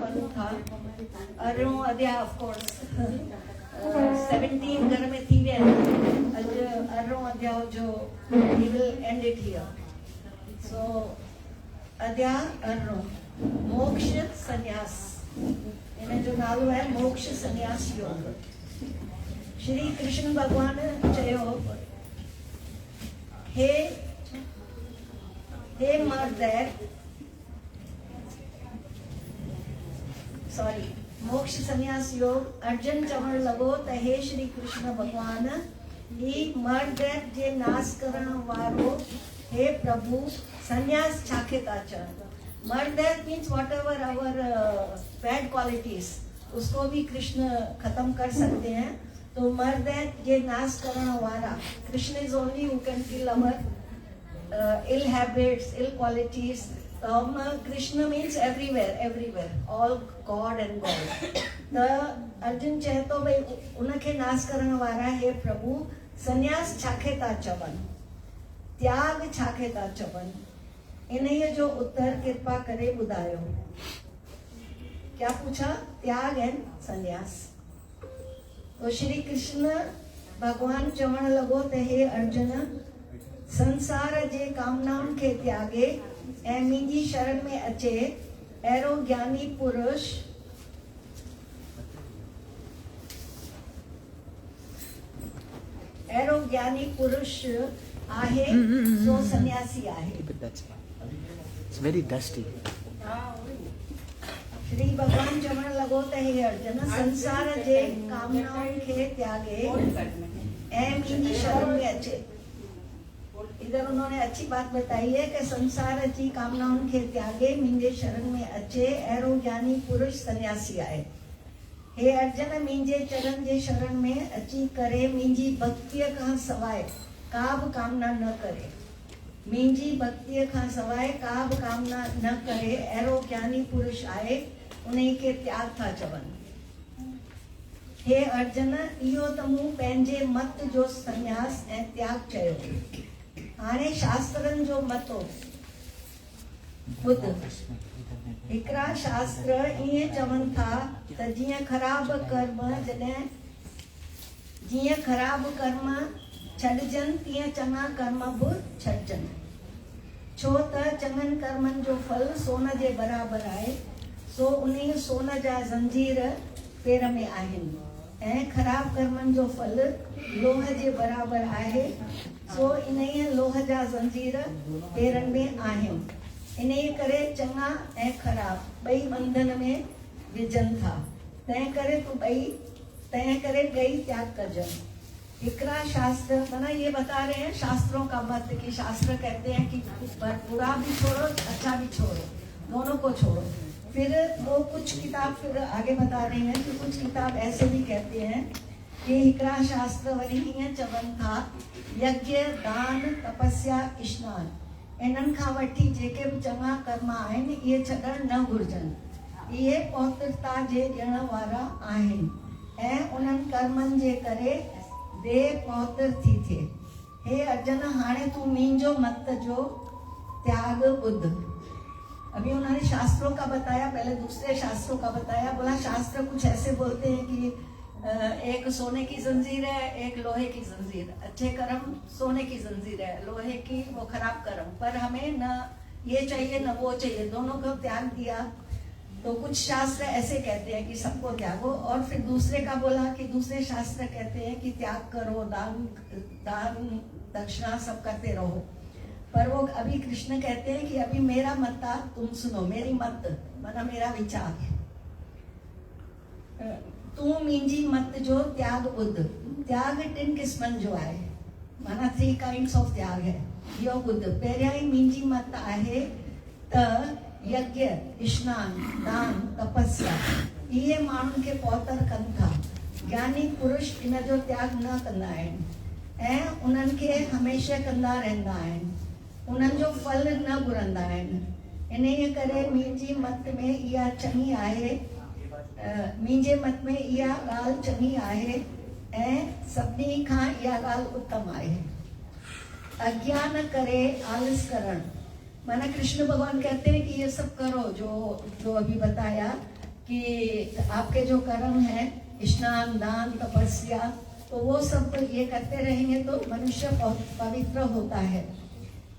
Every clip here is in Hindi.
चवनि था 18 अध्याय ऑफ कोर्स 17 घर में थी विया आहिनि। अॼु 18 अध्याय जो he will end it here. So अध्याय 18 मोक्ष संन्यास, इन जो नालो है मोक्ष संन्यास योग। श्री कृष्ण भगवान चयो, हे मर्द सॉरी मोक्ष संन्यास योग। अर्जुन चवण लॻो त हे श्री कृष्ण भगवान, ही मर्द जे नाश करण वारो हे प्रभु संन्यास छाखे था चवनि। मर्द means whatever our bad qualities, उसको भी कृष्ण खत्म कर सकते हैं। तो मर्द जे नाश करण वाला, Krishna is only who can kill our ill habits, ill qualities. Krishna means everywhere, all god and god. त अर्जुन चए थो भई उनखे नाश करण वारा हे प्रभु संन्यास छाखे था चवनि, त्याग छाखे था चवनि। इन्हीअ जो उत्तर कृपा करे ॿुधायो। क्या पूछा? त्याग एंड संन्यास। तो श्री कृष्ण भगवान चवण लॻो त हे अर्जुन, संसार जे कामनाउनि खे त्यागे ऐं मुंहिंजी शरण में अचे, अहिड़ो ज्ञानी पुरुष आहे सो सन्यासी आहे। It's very dusty. श्री भगवान चवण लॻो त हे अर्जुन, संसार जे कामनाउनि खे त्यागे ऐं मुंहिंजी शरण में अचे। इधर उन्होंने अच्छी बात बताई है कि संसार जी कामनाउनि खे त्यागे मुंहिंजे शरण में अचे, अहिड़ो ज्ञानी पुरुष सन्यासी आहे। हे अर्जुन, मुंहिंजे चरण जे शरण में अची करे मुंहिंजी भक्तीअ खां सवाइ का बि कामना न करे, मुंहिंजी भक्तीअ खां सवाइ का बि कामना न करे, अहिड़ो ज्ञानी पुरुष आहे, उन खे त्याग था चवनि। हे अर्जुन, इहो त मूं पंहिंजे मत जो संन्यास ऐं त्याग चयो। हाणे शास्त्रनि जो मतो ॿुध। हिकिड़ा शास्त्र ईअं चवनि था त जीअं ख़राब कर्म छॾजनि, तीअं चङा कर्म बि छॾजनि। छो त चङनि कर्मनि जो फल सोन जे बराबरि आहे, सो उन सोन जा ज़ंजीर पेर में आहिनि, ऐं ख़राब कर्मनि जो फल लोह जे बराबरि आहे, सो इन लोह जा ज़ंजीर पेरनि में आहिनि। इन करे चङा ऐं ख़राब ॿई बंधन में विझनि था। तंहिं करे ॿई त्याग कजनि। हिकिड़ा शास्त्र, माना ये बता रहे हैं शास्त्रों का मत, कि शास्त्र कहते हैं कि बुरा भी छोड़ो, अच्छा भी छोड़ो, दोनों को छोड़ो। फिर वो कुछ किताब फिर आगे बता रही हैं कि कुछ किताब ऐसे भी कहते हैं कि हिकिड़ा शास्त्र वरी हीअं चवनि था, यज्ञ, दान, तपस्या, स्नान, इन्हनि खां वठी जेके बि चङा कर्म आहिनि इहे छॾणु न घुरिजनि। इहे पौत्रता जे ॾियण वारा आहिनि ऐं उन्हनि कर्मनि जे करे देह पौत्र थी थिए। हे अर्जुन, हाणे तू मुंहिंजो मत जो त्याग ॿुध। अभी उन्होंने शास्त्रों का बताया, पहले दूसरे शास्त्रों का बताया। बोला शास्त्र कुछ ऐसे बोलते हैं कि एक सोने की जंजीर है, एक लोहे की जंजीर। अच्छे कर्म सोने की जंजीर है, लोहे की वो खराब कर्म। पर हमें न ये चाहिए न वो चाहिए, दोनों को त्याग दिया। तो कुछ शास्त्र ऐसे कहते हैं कि सबको त्यागो, और फिर दूसरे का बोला कि दूसरे शास्त्र कहते हैं कि त्याग करो, दान दक्षिणा सब करते रहो। पर वो अभी कृष्ण कहते हैं कि अभी मेरा मत था, तुम सुनो, मेरी मत माना मेरा विचार। तू मुंहिंजी मत जो त्याग ॿुध। त्याग 3 क़िस्मनि जो आहे, माना 3 काइंड्स ऑफ त्याग है। इहो ॿुध। पहिरियां ई मुंहिंजी मत आहे त यज्ञ, स्नान, दान, तपस्या इहे माण्हुनि खे पौतर कनि था। ज्ञानी पुरुष इन जो त्याग न कंदा आहिनि ऐं उन्हनि खे हमेशह कंदा रहंदा आहिनि, उन्हनि जो फल न घुरंदा आहिनि। इन करे मुंहिंजी मत में इहा चङी आहे, मुंहिंजे मत में इहा ॻाल्हि चङी आहे ऐं सभिनी खां इहा ॻाल्हि उत्तम आहे। अज्ञान करे आलस करण, माना कृष्ण भगवान कहते हैं कि ये सब करो जो अभी बताया, कि आपके जो कर्म है, स्नान, दान, तपस्या, तो वो सब ये करते रहेंगे तो मनुष्य पवित्र होता है।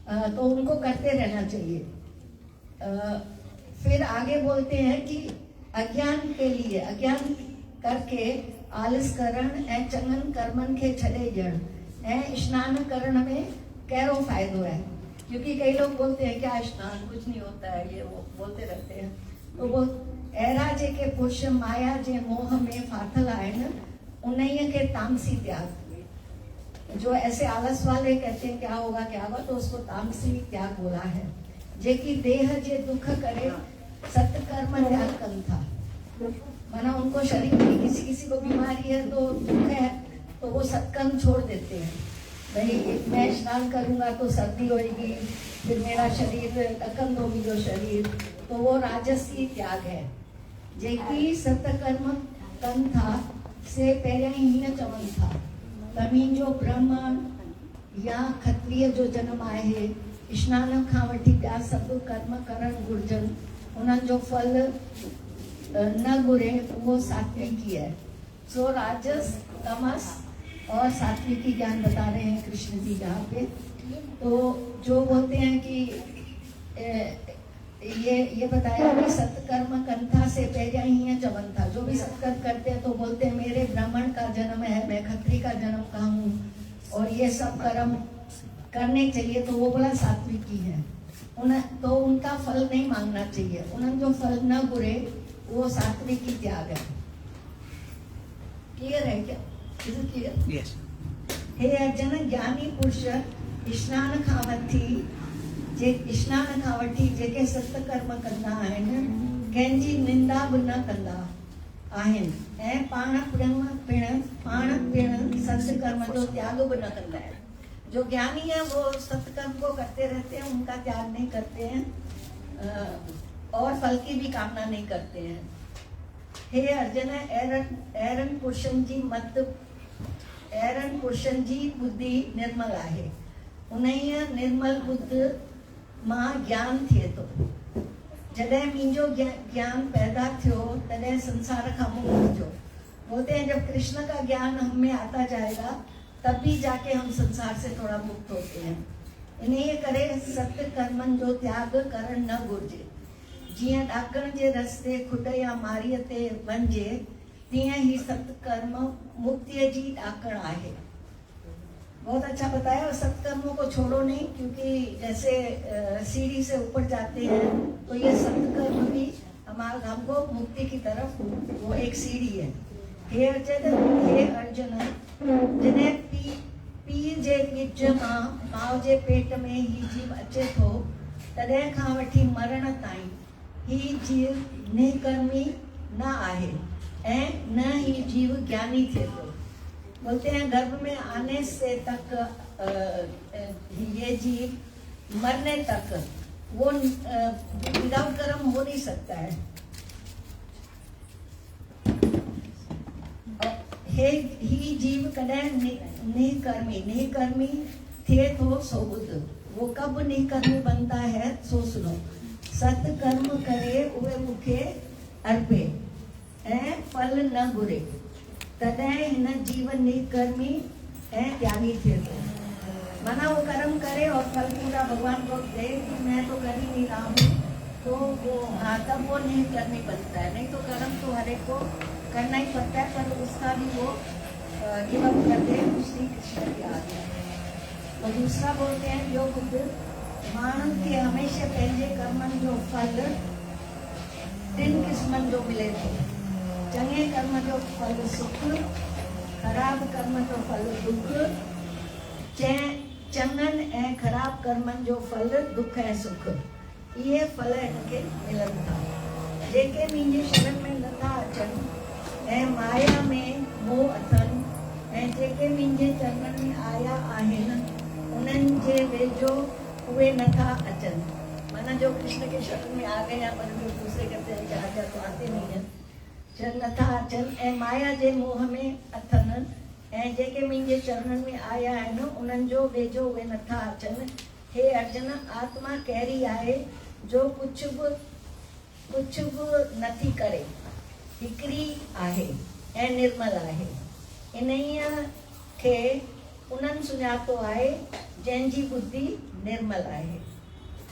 तो उनको करते रहना चाहिए। फिर आगे बोलते हैं कि अज्ञान के लिए, अज्ञान करके आलस करण ऐं चंगन कर्मन के छड़े जण ऐं स्नान करण में कहिड़ो फायदो है। क्योंकि कई लोग बोलते हैं क्या स्नान, कुछ नहीं होता है, ये वो बोलते रहते हैं। तो वो अहिड़ा जेके पुरुष माया जे मोह में फाथल आहिनि उन्हीं के तामसी त्याग, जो ऐसे आलस वाले कहते हैं क्या होगा क्या होगा, तो उसको तामसी त्याग बोला है। जेकी देह जे दुख करे सत्कर्म त्याग कन था, माना उनको शरीर में किसी को बीमारी है तो दुख है तो वो सत्कर्म छोड़ देते हैं। भाई मैं स्नान करूंगा तो सर्दी होगी, फिर मेरा शरीर टकन होगी जो शरीर, तो वो राजसी त्याग है। जेकी सत्कर्म कन था से पहिरियां ही हीअं चवनि था त मुंहिंजो ब्राह्मण या क्षत्रिय जो जन्म आहे, स्नान खां वठी ॿिया सभु कर्म करणु घुरिजनि, उन्हनि जो फल न घुरे, वो सात्विकी है। सो राजस, तमस और सात्विकी ज्ञान बता रहे हैं कृष्ण जी यहाँ पे। तो जो बोलते हैं कि ये बताया कि सत्कर्म कंथा से पहले ही चवन था, जो भी सत्कर्म करते हैं तो बोलते हैं मेरे ब्राह्मण का जन्म है, मैं खत्री का जन्म का हूँ और ये सब कर्म करने चाहिए, तो वो बोला सात्विकी है। तो उनका फल नहीं मांगना चाहिए, उन्हें जो फल न बुरे वो सात्विकी त्याग है। क्लियर है क्या? Yes. हे अर्जुन, ज्ञानी पुरुष स्नान खां वठी जेके सत्कर्म कंदा आहिनि कंहिंजी निंदा बि न कंदा आहिनि ऐं पाण पिण सत्कर्म जो त्याग बि न कंदा आहिनि। जो ज्ञानी है वो सत्कर्म को करते रहते हैं, उनका त्याग नहीं करते हैं और फल की भी कामना नहीं करते हैं। हे अर्जुन, अहिड़नि पुरुषनि जी बुद्धि निर्मल आहे, उन्हीअ निर्मल बुद्ध मां ज्ञान थिए थो। जॾहिं मुंहिंजो ज्ञान पैदा थियो तॾहिं संसार खां मुक्त थियो। बोलते हैं जब कृष्ण का ज्ञान हम में आता जाएगा तभी जाके हम संसार से थोड़ा मुक्त होते हैं। इन्हीअ करे सत्य कर्मनि जो त्याग करणु न घुरिजे। जीअं ॾाकण जे रस्ते खुड या मारीअ ते वञिजे, तीअं ही सत्कर्म मुक्तिअ जी ॾाकण आहे। बहुत अच्छा बताया। सत्कर्मों को छोड़ो नहीं, क्योंकि जैसे सीढ़ी से ऊपर जाते हैं तो ये सत्कर्म भी हमारे हमको मुक्ति की तरफ वो एक सीढ़ी है। हे अर्जुन, जॾहिं पीउ जे गिज मां माउ जे पेट में ही जीव अचे थो तॾहिं खां वठी मरण ताईं ही जीव निकर्मी न आहे ऐं न ही जीव ज्ञानी थिए थो। बोलते हैं गर्भ में आने से तक ये जीव मरने तक वो विदाउट कर्म हो नहीं सकता है। ही जीव कॾहिं निकर्मी थिए थो सो बुद्ध। वो कब निकर्मी बनता है सो सुनो। सत्कर्म करे उहे मूंखे अर्पे ऐं फल न घुरे, तॾहिं हिन जीवन निकर्मी ऐं त्यागी थिए थो। माना वो कर्म करे और फल पूरा भगवान को दे कि मैं तो कर ही नहीं रहा हूँ, तो वो तब वो निकर्मी बनता है। नहीं तो कर्म तो हर एक को करना ही पड़ता है, पर उसका भी वो गिव अप कर दे श्री कृष्ण की आज्ञा। और दूसरा बोलते हैं जो बुद्ध मानव के हमेशा पंहिंजे कर्मनि जो फल 3 क़िस्मनि जो मिले थो। चङे कर्म जो फल सुख, ख़राब कर्म जो फल दुख, चङनि ऐं ख़राब कर्मनि जो फल दुख ऐं सुख। इहे फल हिनखे मिलनि था। जेके मुंहिंजे शरण में नथा अचनि ऐं माया में मोह अथनि ऐं जेके मुंहिंजे चरणनि में आया आहिनि उन्हनि जे वेझो उहे नथा अचनि। माना जो कृष्ण के शरण में आ गए हैं पर जो दूसरे कहते हैं कि आजा तो आते नहीं हैं, चल नथा अचनि ऐं माया जे मोह में अथनि ऐं जेके मुंहिंजे चरणनि में आया आहिनि उन्हनि जो वेझो उहे नथा अचनि। हे अर्जुन, आत्मा कहिड़ी आहे जो कुझु बि नथी करे हिकिड़ी आहे ऐं निर्मल आहे। इन्हीअ खे उन्हनि सुञातो आहे जंहिंजी बुद्धि निर्मल आहे।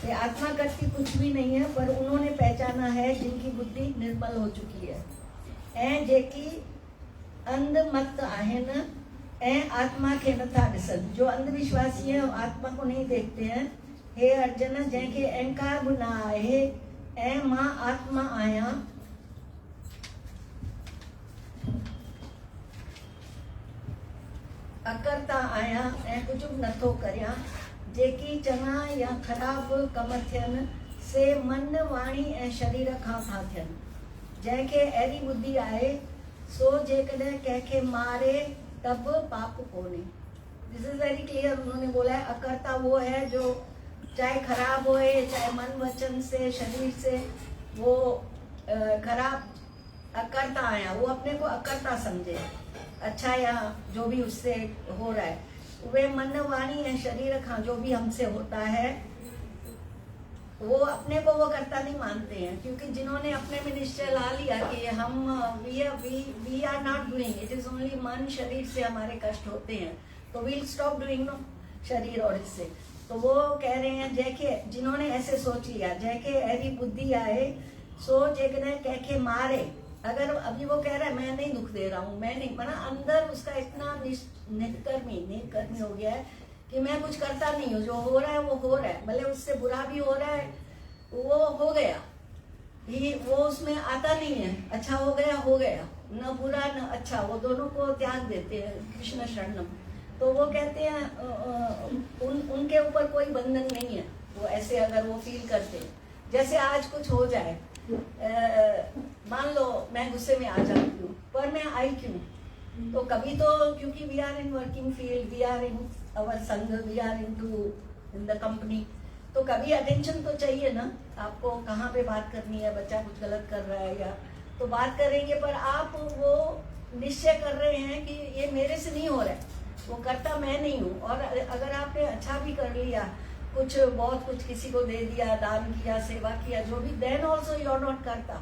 ये आत्मा करती कुछ भी नहीं है, पर उन्होंने पहचाना है जिनकी बुद्धि निर्मल हो चुकी है। ऐं जेकी अंधमत आहिनि ऐं आत्मा खे नथा ॾिसनि, जो अंधविश्वासी है आत्मा को नहीं देखते हैं। हे अर्जुन, जंहिंखे अहंकार बि न आहे ऐं मां आत्मा आहियां, अकर्ता आहियां ऐं कुझु बि नथो करियां, जेकी चङा या ख़राब कम थियनि से मन वाणी ऐं शरीर खां था थियनि। जंहिंखे अहिड़ी बुद्धि आहे सो जेकॾहिं कंहिंखे मारे त बि पाप कोन्हे। This is very clear. उन्होंने बोला है अकर्ता वो है जो चाहे खराब होए चाहे मन वचन से शरीर से वो खराब, अकर्ता आया, वो अपने को अकर्ता समझे, अच्छा या जो भी उससे हो रहा है। वे मन वाणी या शरीर का जो भी हमसे होता है वो अपने को वो कर्ता नहीं मानते हैं, क्योंकि जिन्होंने अपने में निश्चय ला लिया कि हम we are not doing, it is only मन शरीर से हमारे कष्ट होते हैं, तो वील स्टॉप डूइंग नो शरीर और इससे। तो वो कह रहे हैं जैके जिन्होंने ऐसे सोच लिया, जैके ऐसी बुद्धि आए सो जेकॾहिं कंहिंखे मारे, अगर अभी वो कह रहा है मैं नहीं दुख दे रहा हूँ, मैं नहीं, मना अंदर उसका इतना निष्कर्मी हो गया है कि मैं कुछ करता नहीं हूँ, जो हो रहा है वो हो रहा है, भले उससे बुरा भी हो रहा है, वो हो गया, ये वो उसमें आता नहीं है, अच्छा हो गया, न बुरा न अच्छा, वो दोनों को त्याग देते हैं कृष्ण शरणम। तो वो कहते हैं उनके ऊपर कोई बंधन नहीं है। वो ऐसे अगर वो फील करते हैं, जैसे आज कुछ हो जाए, मान लो मैं गुस्से में आ जाती हूँ, पर मैं आई क्यों? तो कभी तो क्योंकि we are in working field, we are in our संघ, we are in the company, तो कभी अटेंशन तो चाहिए ना आपको, कहाँ पे बात करनी है, बच्चा कुछ गलत कर रहा है या, तो बात करेंगे, पर आप वो निश्चय कर रहे हैं कि ये मेरे से नहीं हो रहा है, वो करता मैं नहीं हूँ। और अगर आपने अच्छा भी कर लिया, कुछ बहुत कुछ किसी को दे दिया, दान किया, सेवा किया, जो भी, then also you are not करता।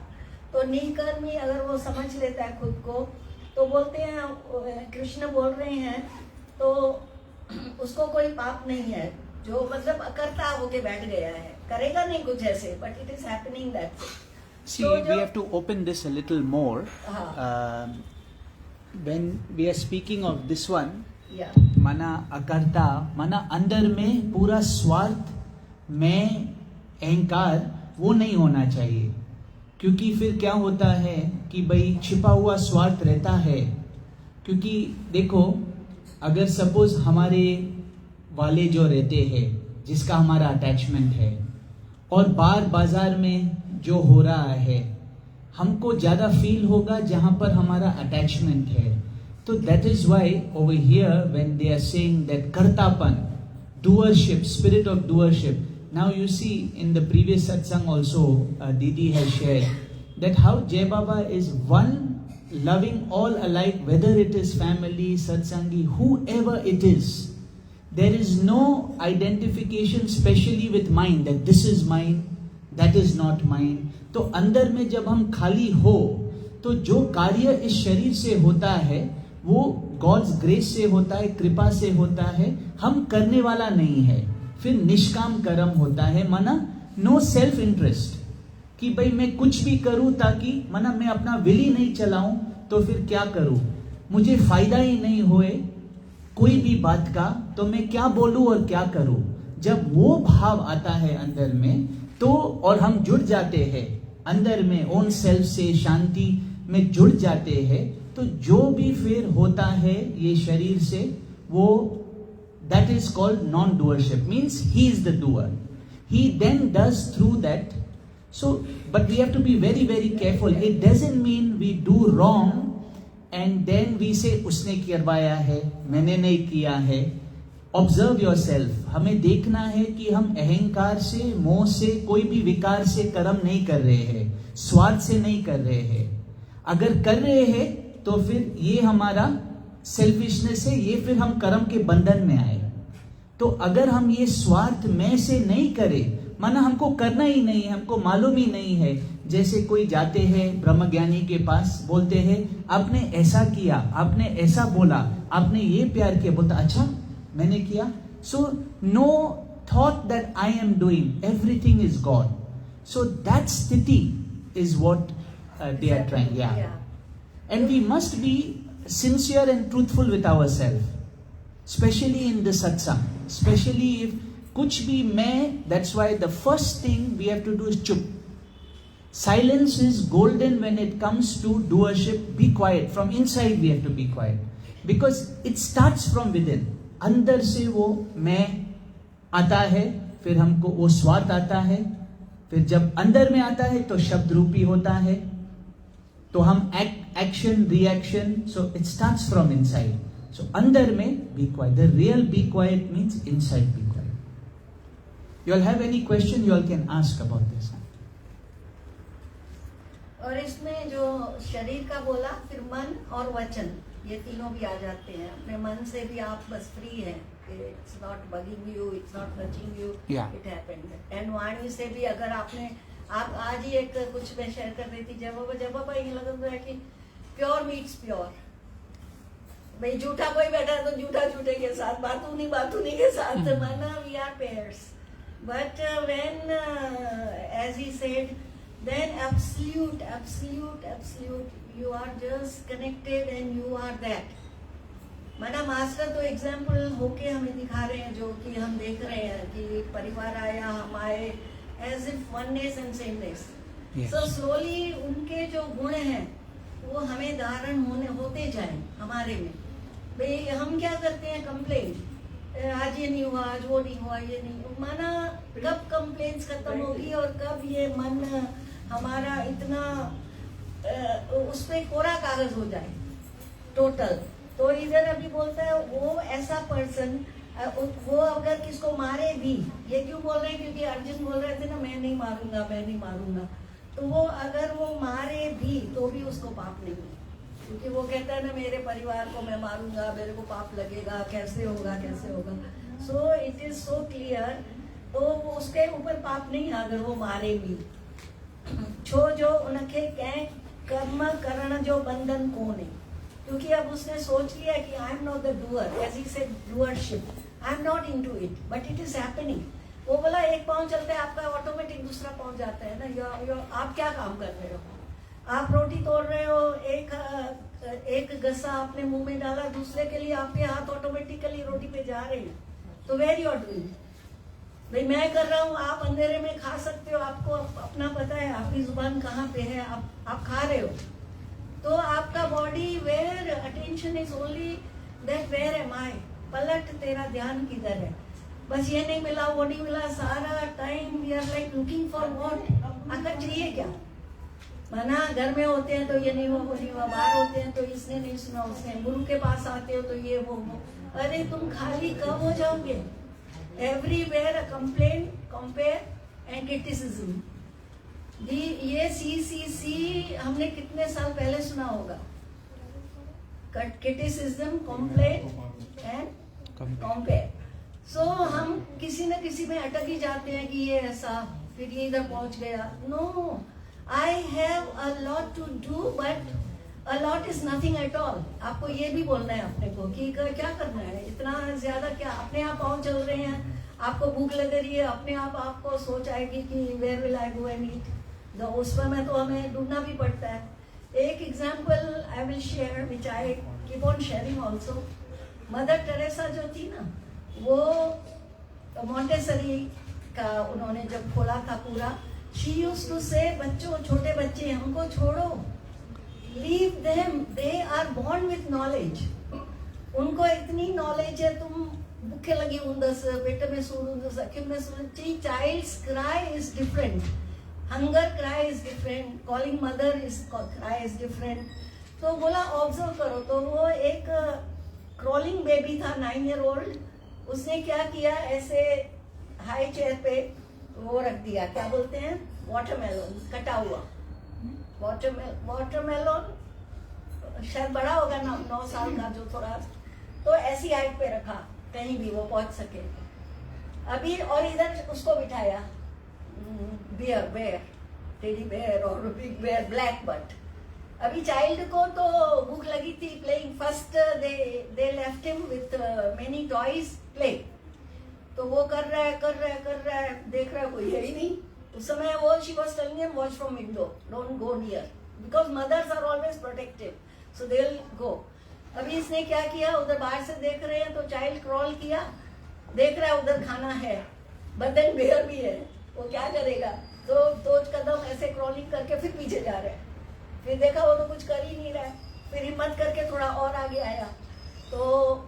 तो निकर्मी अगर वो समझ लेता है खुद को, तो बोलते हैं कृष्ण बोल रहे हैं तो उसको कोई पाप नहीं है, जो मतलब अकर्ता होके बैठ गया है, करेगा नहीं कुछ ऐसे, but it is happening that. See, we have to open this a little more. When we are speaking of this one, मना अकर्ता, मना अंदर में पूरा स्वार्थ, मैं, अहंकार वो नहीं होना चाहिए, क्योंकि फिर क्या होता है कि भाई छिपा हुआ स्वार्थ रहता है। क्योंकि देखो, अगर सपोज हमारे वाले जो रहते हैं जिसका हमारा अटैचमेंट है, और बाजार में जो हो रहा है हमको ज़्यादा फील होगा जहाँ पर हमारा अटैचमेंट है। तो that is why over here when they are saying that कर्तापन, doership, spirit of doership. Now you see in the previous satsang also, Didi has shared that how Jai Baba is one, loving all alike, whether it is family, satsangi, whoever it is. There is no identification specially with mine, that this is mine, that is not mine. तो अंदर में जब हम खाली हो, तो जो कार्य इस शरीर से होता है वो गॉड्स ग्रेस से होता है, कृपा से होता है, हम करने वाला नहीं है। फिर निष्काम कर्म होता है, मना नो सेल्फ इंटरेस्ट, कि भाई मैं कुछ भी करूं ताकि, मना मैं अपना विल ही नहीं चलाऊं तो फिर क्या करूं, मुझे फायदा ही नहीं होए कोई भी बात का, तो मैं क्या बोलूं और क्या करूं। जब वो भाव आता है अंदर में, तो और हम जुड़ जाते हैं अंदर में ओन सेल्फ से, शांति में जुड़ जाते हैं, तो जो भी फिर होता है ये शरीर से, वो that is called non-doership, means he is the doer, he then does through that. So but we have to be very very careful. It doesn't mean we do wrong and then we say उसने करवाया है, मैंने नहीं किया है। ऑब्जर्व योर सेल्फ, हमें देखना है कि हम अहंकार से, मोह से, कोई भी विकार से कर्म नहीं कर रहे हैं, स्वार्थ से नहीं कर रहे हैं। अगर कर रहे हैं तो फिर ये हमारा सेल्फिशनेस है, ये फिर हम कर्म के बंधन में आए। तो अगर हम ये स्वार्थ में से नहीं करें, माना हमको करना ही नहीं है, हमको मालूम ही नहीं है। जैसे कोई जाते हैं ब्रह्मज्ञानी के पास, बोलते हैं आपने ऐसा किया, आपने ऐसा बोला, आपने ये प्यार किया, बोलता अच्छा मैंने किया। So no thought that I am doing, everything is God. So that स्थिति is what they are trying, yeah. And we must be sincere and truthful with ourselves, especially in the satsang, especially if kuch bhi main, that's why the first thing we have to do is chup. Silence is golden when it comes to doership. Be quiet, from inside we have to be quiet, because it starts from within. अंदर से वो मैं आता है, फिर हमको वो स्वार्थ आता है, फिर जब अंदर में आता है तो शब्द रूपी होता है, तो हम action reaction, so it starts from inside. So अंदर में be quiet, the real be quiet means inside be quiet. You all have any question, you all can ask about this. और इसमें जो शरीर का बोला, फिर मन और वचन, ये तीनों भी आ जाते हैं। अपने मन से भी आप बस फ्री हैं, it's not bugging you, it's not touching you, it happened. And वाणी से भी अगर आपने, आप आज ही एक कुछ मैं शेयर कर रही थी, जब बाबा ये लग रहा है कि प्योर मीट्स प्योर। भाई झूठा कोई बैठा है तो झूठा झूठे के साथ, बातूनी के साथ, माना we are pairs. But when as he said, then absolute you are just connected and you are that। माना मास्टर तो एग्जाम्पल होके हमें दिखा रहे हैं, जो कि हम देख रहे हैं कि परिवार आया, हम आए, as if oneness and sameness। So slowly उनके जो गुण हैं वो हमें धारण होते जाए हमारे में। भाई हम क्या करते हैं, कंप्लेंट, आज ये नहीं हुआ, आज वो नहीं हुआ, ये नहीं। माना कब कंप्लेंट्स खत्म होगी और कब ये मन हमारा इतना उस पे कोरा कागज हो जाए टोटल। तो इधर अभी बोलता है वो ऐसा पर्सन, वो अगर किसको मारे भी, ये क्यों बोल रहे हैं, क्योंकि अर्जुन बोल रहे थे ना मैं नहीं मारूंगा, तो वो अगर वो मारे भी तो भी उसको पाप नहीं, क्योंकि वो कहता है ना मेरे परिवार को मैं मारूंगा, मेरे को पाप लगेगा, कैसे होगा। So it is so clear, तो उसके ऊपर पाप नहीं अगर वो मारे भी। छो जो उनके कैं कर्म करण जो बंधन कौन है, क्योंकि अब उसने सोच लिया कि I am not the doer, as he said doership, I am not into it, but it is happening. वो बोला एक पाँव चलता है आपका, ऑटोमेटिक दूसरा पाँव जाता है ना। आप क्या काम कर रहे हो, आप रोटी तोड़ रहे हो, एक गस्सा आपने मुंह में डाला, दूसरे के लिए आपके हाथ ऑटोमेटिकली रोटी पे जा रहे हैं। तो वेर यू आर डूइंग, भाई मैं कर रहा हूँ, आप अंधेरे में खा सकते हो, आपको अपना पता है आपकी जुबान कहाँ पे है, आप खा रहे हो। तो आपका body where attention is only that, where am I, पलट तेरा ध्यान किधर है। बस ये नहीं मिला, वो नहीं मिला, सारा time we are like looking for what, आकर चाहिए क्या। माना घर में होते हैं तो ये नहीं हुआ, वो नहीं हुआ, बाहर होते हैं तो इसने नहीं सुना, उसने, गुरु के पास आते हो तो ये वो। अरे तुम खाली कब हो जाओगे। Everywhere a complaint, compare and criticism. ये CCC हमने कितने साल पहले सुना होगा, क्रिटिसिज्म, कंप्लेंट एंड कंपेयर। सो हम किसी न किसी में अटक ही जाते हैं कि ये ऐसा, फिर ये इधर पहुंच गया। No, I have a lot to do, but a lot is nothing at all। आपको ये भी बोलना है अपने को कि क्या करना है, इतना ज्यादा क्या। अपने आप पाँव चल रहे हैं, आपको भूख लग रही है, अपने आप आपको सोच आएगी कि where will I go and eat। तो उस समय तो हमें ढूंढना भी पड़ता है। एक example I will share, which I keep on sharing also। Mother Teresa जो थी ना, वो मॉन्टेसरी का उन्होंने जब खोला था पूरा, she used to say, बच्चों, छोटे बच्चे हमको छोड़ो, leave them, they are born with knowledge। उनको इतनी नॉलेज है, तुम भूखे लगी उंदस, पेट में सूर उंदस, अखियों में सूर। Child's cry is different, hunger cry is different, calling mother is cry is different। तो बोला ऑब्जर्व करो। तो वो एक क्रॉलिंग बेबी था 9 year old, उसने क्या किया, ऐसे हाई चेयर पे वो रख दिया, क्या बोलते हैं, वाटरमेलन, कटा हुआ वाटरमेलन, शायद बड़ा होगा 9 साल का, जो थोड़ा, तो ऐसी हाइट पे रखा कहीं भी वो पहुंच सके। अभी और इधर उसको बिठाया, bear, teddy bear or big bear, black butt. अभी चाइल्ड को तो भूख लगी थी playing. First they left him with many toys play. तो वो कर रहा है, देख रहा है कोई है ही नहीं. उस समय वो she was telling him watch from window, don't go near, because mothers are always protective, so they will go. अभी इसने क्या किया, उधर बाहर से देख रहे हैं तो चाइल्ड क्रॉल किया, देख रहा है उधर खाना है, बट देन बेयर भी है, वो क्या करेगा. तो 2 कदम ऐसे क्रॉलिंग करके फिर पीछे जा रहे हैं. फिर देखा वो तो कुछ कर ही नहीं रहा है. फिर हिम्मत करके थोड़ा और आगे आया, तो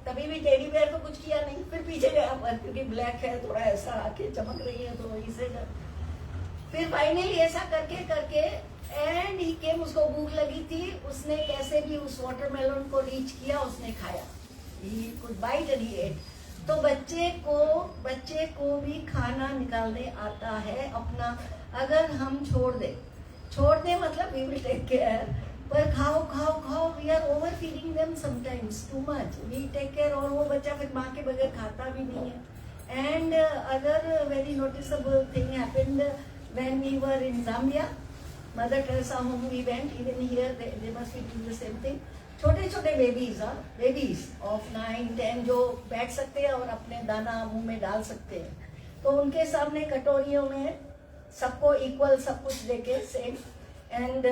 तभी भी टेडी बेयर तो कुछ किया नहीं. फिर पीछे गया, पर क्योंकि ब्लैक है, थोड़ा ऐसा आंखें चमक रही है, तो वहीं से फिर फाइनली ऐसा करके एंड ही केम. उसको भूख लगी थी, उसने कैसे भी उस वाटरमेलन को रीच किया, उसने खाया. He could bite and he ate. तो बच्चे को भी खाना निकालने आता है अपना. अगर हम छोड़ दे मतलब वी विल टेक केयर, पर खाओ. We are over feeding them sometimes too much. We take care और वो बच्चा फिर माँ के बगैर खाता भी नहीं है. And other very noticeable thing happened when we were in Zambia. Mother Teresa home we went, even here they must be doing the same thing. छोटे बेबीज ऑफ 9-10 जो बैठ सकते हैं और अपने दाना मुंह में डाल सकते हैं, तो उनके सामने कटोरियों में सबको इक्वल सब कुछ देके सेम, एंड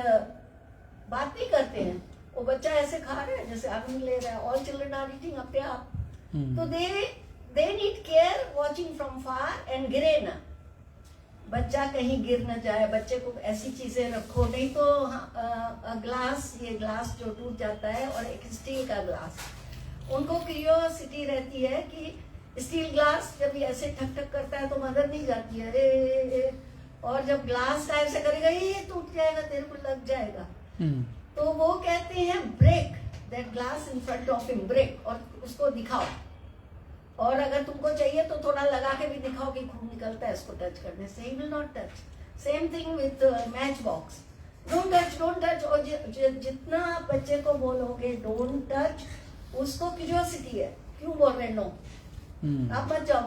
बात नहीं करते हैं. वो बच्चा ऐसे खा रहा है जैसे आनंद ले रहा है. ऑल चिल्ड्रन आर ईटिंग अपने आप. तो they need care, watching from far, and गिरे ना, बच्चा कहीं गिर न जाए. बच्चे को ऐसी चीजें रखो, नहीं तो ये ग्लास जो टूट जाता है, और एक स्टील का ग्लास. उनको क्यूरियोसिटी रहती है कि स्टील ग्लास जब ये ऐसे ठक ठक करता है तो मदर नहीं जाती है, अरे. और जब ग्लास टाइप से करेगा, ये टूट जाएगा, तेरे को लग जाएगा. तो वो कहते हैं break that glass in front of him, break, और उसको दिखाओ. और अगर तुमको चाहिए तो थोड़ा लगा के भी दिखाओ कि खून निकलता है इसको टच करने से. He will not touch. Same thing with match box, don't touch. और जितना बच्चे को बोलोगे डोंट टच, उसको क्यूरियोसिटी है, क्यों बोल रहे नो, आप मत जाओ,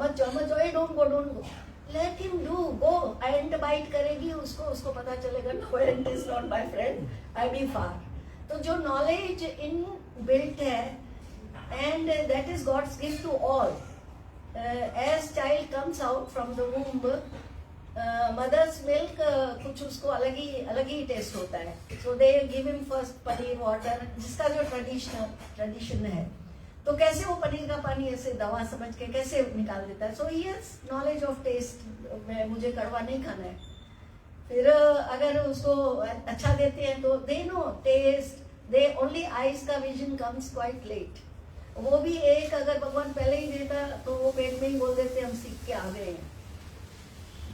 don't go. Let him do, go. And bite करेगी उसको पता चलेगा, no and is not my friend, I be far. तो जो नॉलेज इन बिल्ट है, and that is God's gift to all. As child comes out from the womb, mother's milk कुछ उसको अलग ही टेस्ट होता है. So they give him first paneer water, जिसका जो ट्रेडिशन है. तो कैसे वो पनीर का पानी ऐसे दवा समझ के कैसे निकाल देता है. So he has knowledge of taste. मुझे कड़वा नहीं खाना है. फिर अगर उसको अच्छा देते हैं तो they know taste. They only eyes का vision comes quite late. वो भी एक अगर भगवान पहले ही देता तो वो पेट में ही बोल देते हम सीख के आ गए हैं.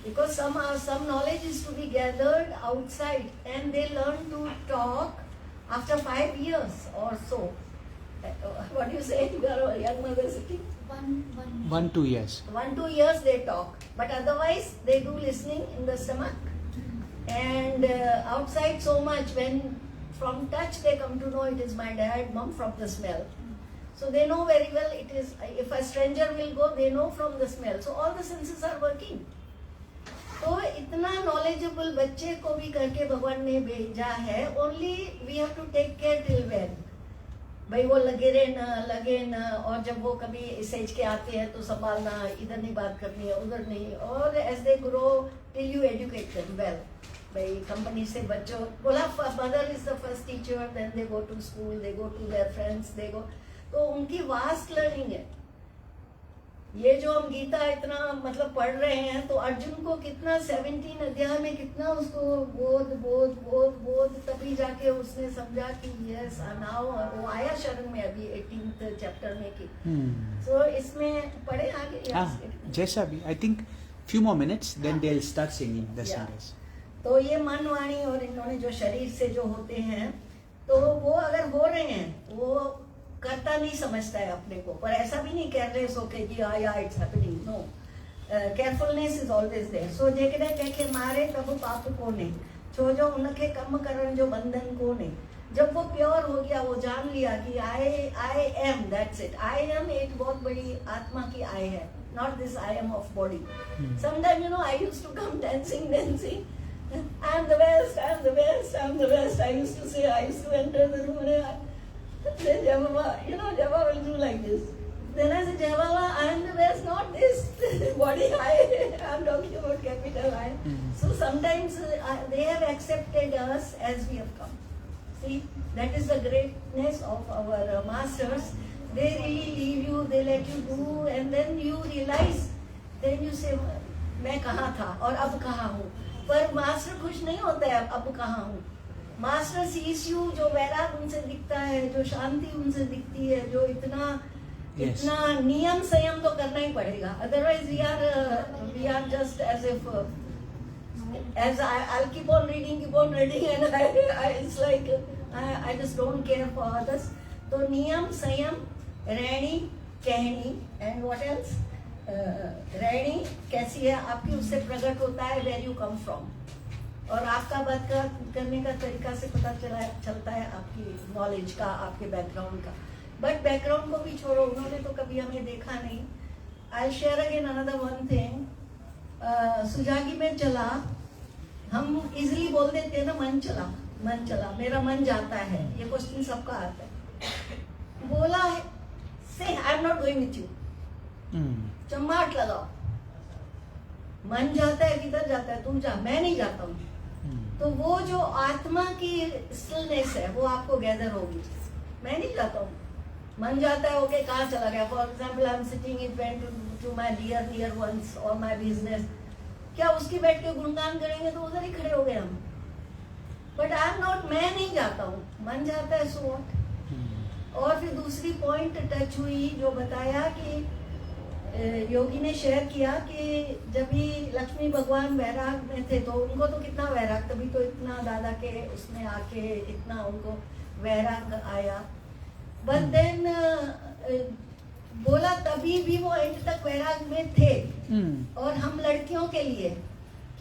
Because some knowledge is to be gathered outside, and they learn to talk after 5 years or so. What do you say? You are a young mother sitting. 1-2 years. 1-2 years they talk, but otherwise they do listening in the stomach, and outside so much. When from touch they come to know it is my dad, mom, from the smell. So they know very well it is. If a stranger will go, they know from the smell. So all the senses are working. तो इतना knowledgeable बच्चे को भी करके भगवान ने भेजा है. Only we have to take care till when. भाई वो लगे ना, और जब वो कभी इस एज के आते हैं तो संभालना, इधर नहीं बात करनी है, उधर नहीं. और as they grow till you educate them well. भाई कंपनी से बच्चों बोला, mother is the first teacher, then they go to school, they go to their friends, they go. तो उनकी वास्ट लर्निंग है. ये जो हम गीता इतना मतलब पढ़ रहे हैं, तो अर्जुन को कितना 17 अध्याय में कितना उसको बोध तभी जाके उसने समझा कि यस नाउ, और वो आया शरण में अभी 18th चैप्टर में की. सो इसमें पढ़े आगे. जैसा भी, I think few more minutes, then they'll start singing the singers. तो ये मन वाणी और इन्होंने जो शरीर से जो होते हैं, तो वो अगर हो रहे हैं, वो करता नहीं समझता है अपने को, पर ऐसा भी नहीं केयरलेस होके कि yeah it's happening. No, carefulness is always there. So जेकॾहिं कंहिंखे मारे त बि पाप कोन्हे, छो जो उनखे कम करण जो बंधन कोन्हे. जब वो प्योर हो गया, वो जान लिया कि I M, that's it. I am एक बहुत बड़ी आत्मा की आई है, not this I am of body. Sometimes, you know, I used to come dancing. I'm the best. I used to say, I used to enter the room and then Java will do like this. Then I said, Java, I am the best, not this body I. I'm talking about capital I. So sometimes they have accepted us as we have come. See, that is the greatness of our masters. They really leave you, they let you do, and then you realize, then you say, मैं कहाँ था और अब कहाँ हूँ. पर मास्टर खुश नहीं होता है अब कहाँ हूँ. मास्टर सीज यू, जो वैराग उनसे दिखता है, जो शांति उनसे दिखती है, जो इतना नियम संयम तो करना ही पड़ेगा. Otherwise we are just as if as I'll keep on reading and it's like I just don't care for others. तो नियम संयम रहनी कहनी and what else? रहनी कैसी है आपकी, उससे प्रकट होता है where you come from. और आपका बात करने का तरीका से पता चलता है आपकी नॉलेज का, आपके बैकग्राउंड का. बट बैकग्राउंड को भी छोड़ो, उन्होंने तो कभी हमें देखा नहीं. I'll share again another one thing. Sujagi में चला, हम इजिली बोल देते हैं ना, मन चला, मेरा मन जाता है. ये क्वेश्चन सबका आता है. बोला है, say I am not going with you, चम्माट लगाओ. मन जाता है, किधर जाता है, तुम जा, मैं नहीं जाता हूँ. तो वो जो आत्मा की स्टिलनेस है वो आपको गैदर होगी. मैं नहीं जाता हूँ, मन जाता है, ओके कहाँ चला गया. For example I am sitting it went to my dear ones और माई बिजनेस. क्या उसकी बैठ के गुणगान करेंगे तो उधर ही खड़े हो गए हम. बट आई एम नॉट, मैं नहीं जाता हूँ, मन जाता है, सो व्हाट. और फिर दूसरी पॉइंट टच हुई जो बताया कि योगी ने शेयर किया कि जब भी लक्ष्मी भगवान वैराग में थे तो उनको तो कितना वैराग, तभी तो इतना दादा के उसमें आके इतना उनको वैराग आया. बट देन बोला तभी भी वो एंड तक वैराग में थे. और हम लड़कियों के लिए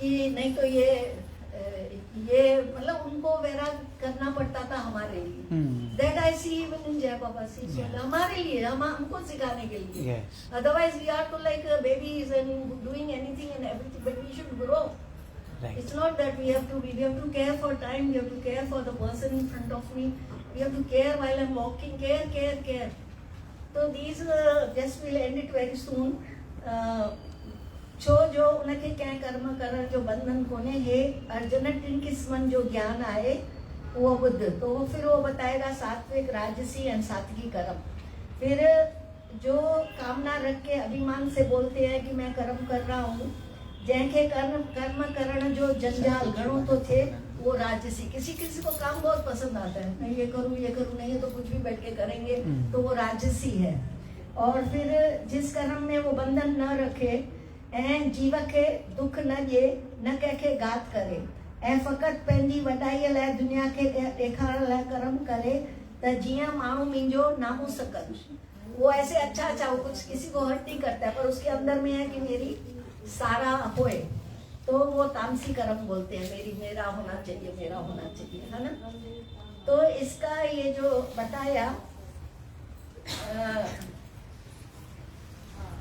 कि नहीं तो ये मतलब उनको वैराग करना पड़ता था हमारे लिए. That I see even in जय बाबा सी, हमारे लिए, हमको सिखाने के लिए. अदरवाइज वी आर तो like babies and doing anything and everything, but we should grow. It's not that we have to care for time, we have to care for the person in front of me, we have to care while I'm walking, care. So these just will end it very soon. जो उनके क्या कर्म करण जो बंधन कोने हे अर्जुन टिन किस्मन जो ज्ञान आए वो बुद्ध. तो फिर वो बताएगा सात्विक राजसी एंड सात्विकी कर्म. फिर जो कामना रख के अभिमान से बोलते हैं कि मैं कर्म कर रहा हूँ, जैसे कर्म करण जो जंजाल घणों तो थे वो राजसी. किसी को काम बहुत पसंद आता है, मैं ये करूँ नहीं है तो कुछ भी बैठ के करेंगे, तो वो राजसी है. और फिर जिस कर्म में वो बंधन न रखे ऐं जीव खे दुख न ॾिए, न कंहिंखे घात करे ऐं फ़क़ति पंहिंजी वॾाईअ लाइ दुनिया खे ॾेखारण लाइ कर्म करे त जीअं माण्हू मुंहिंजो नामूस कनि. वो ऐसे अच्छा वो कुछ किसी को हर्ट नहीं करता है, पर उसके अंदर में है कि मेरी सारा होए, तो वो तामसी कर्म बोलते हैं. मेरा होना चाहिए, है ना. तो इसका ये जो बताया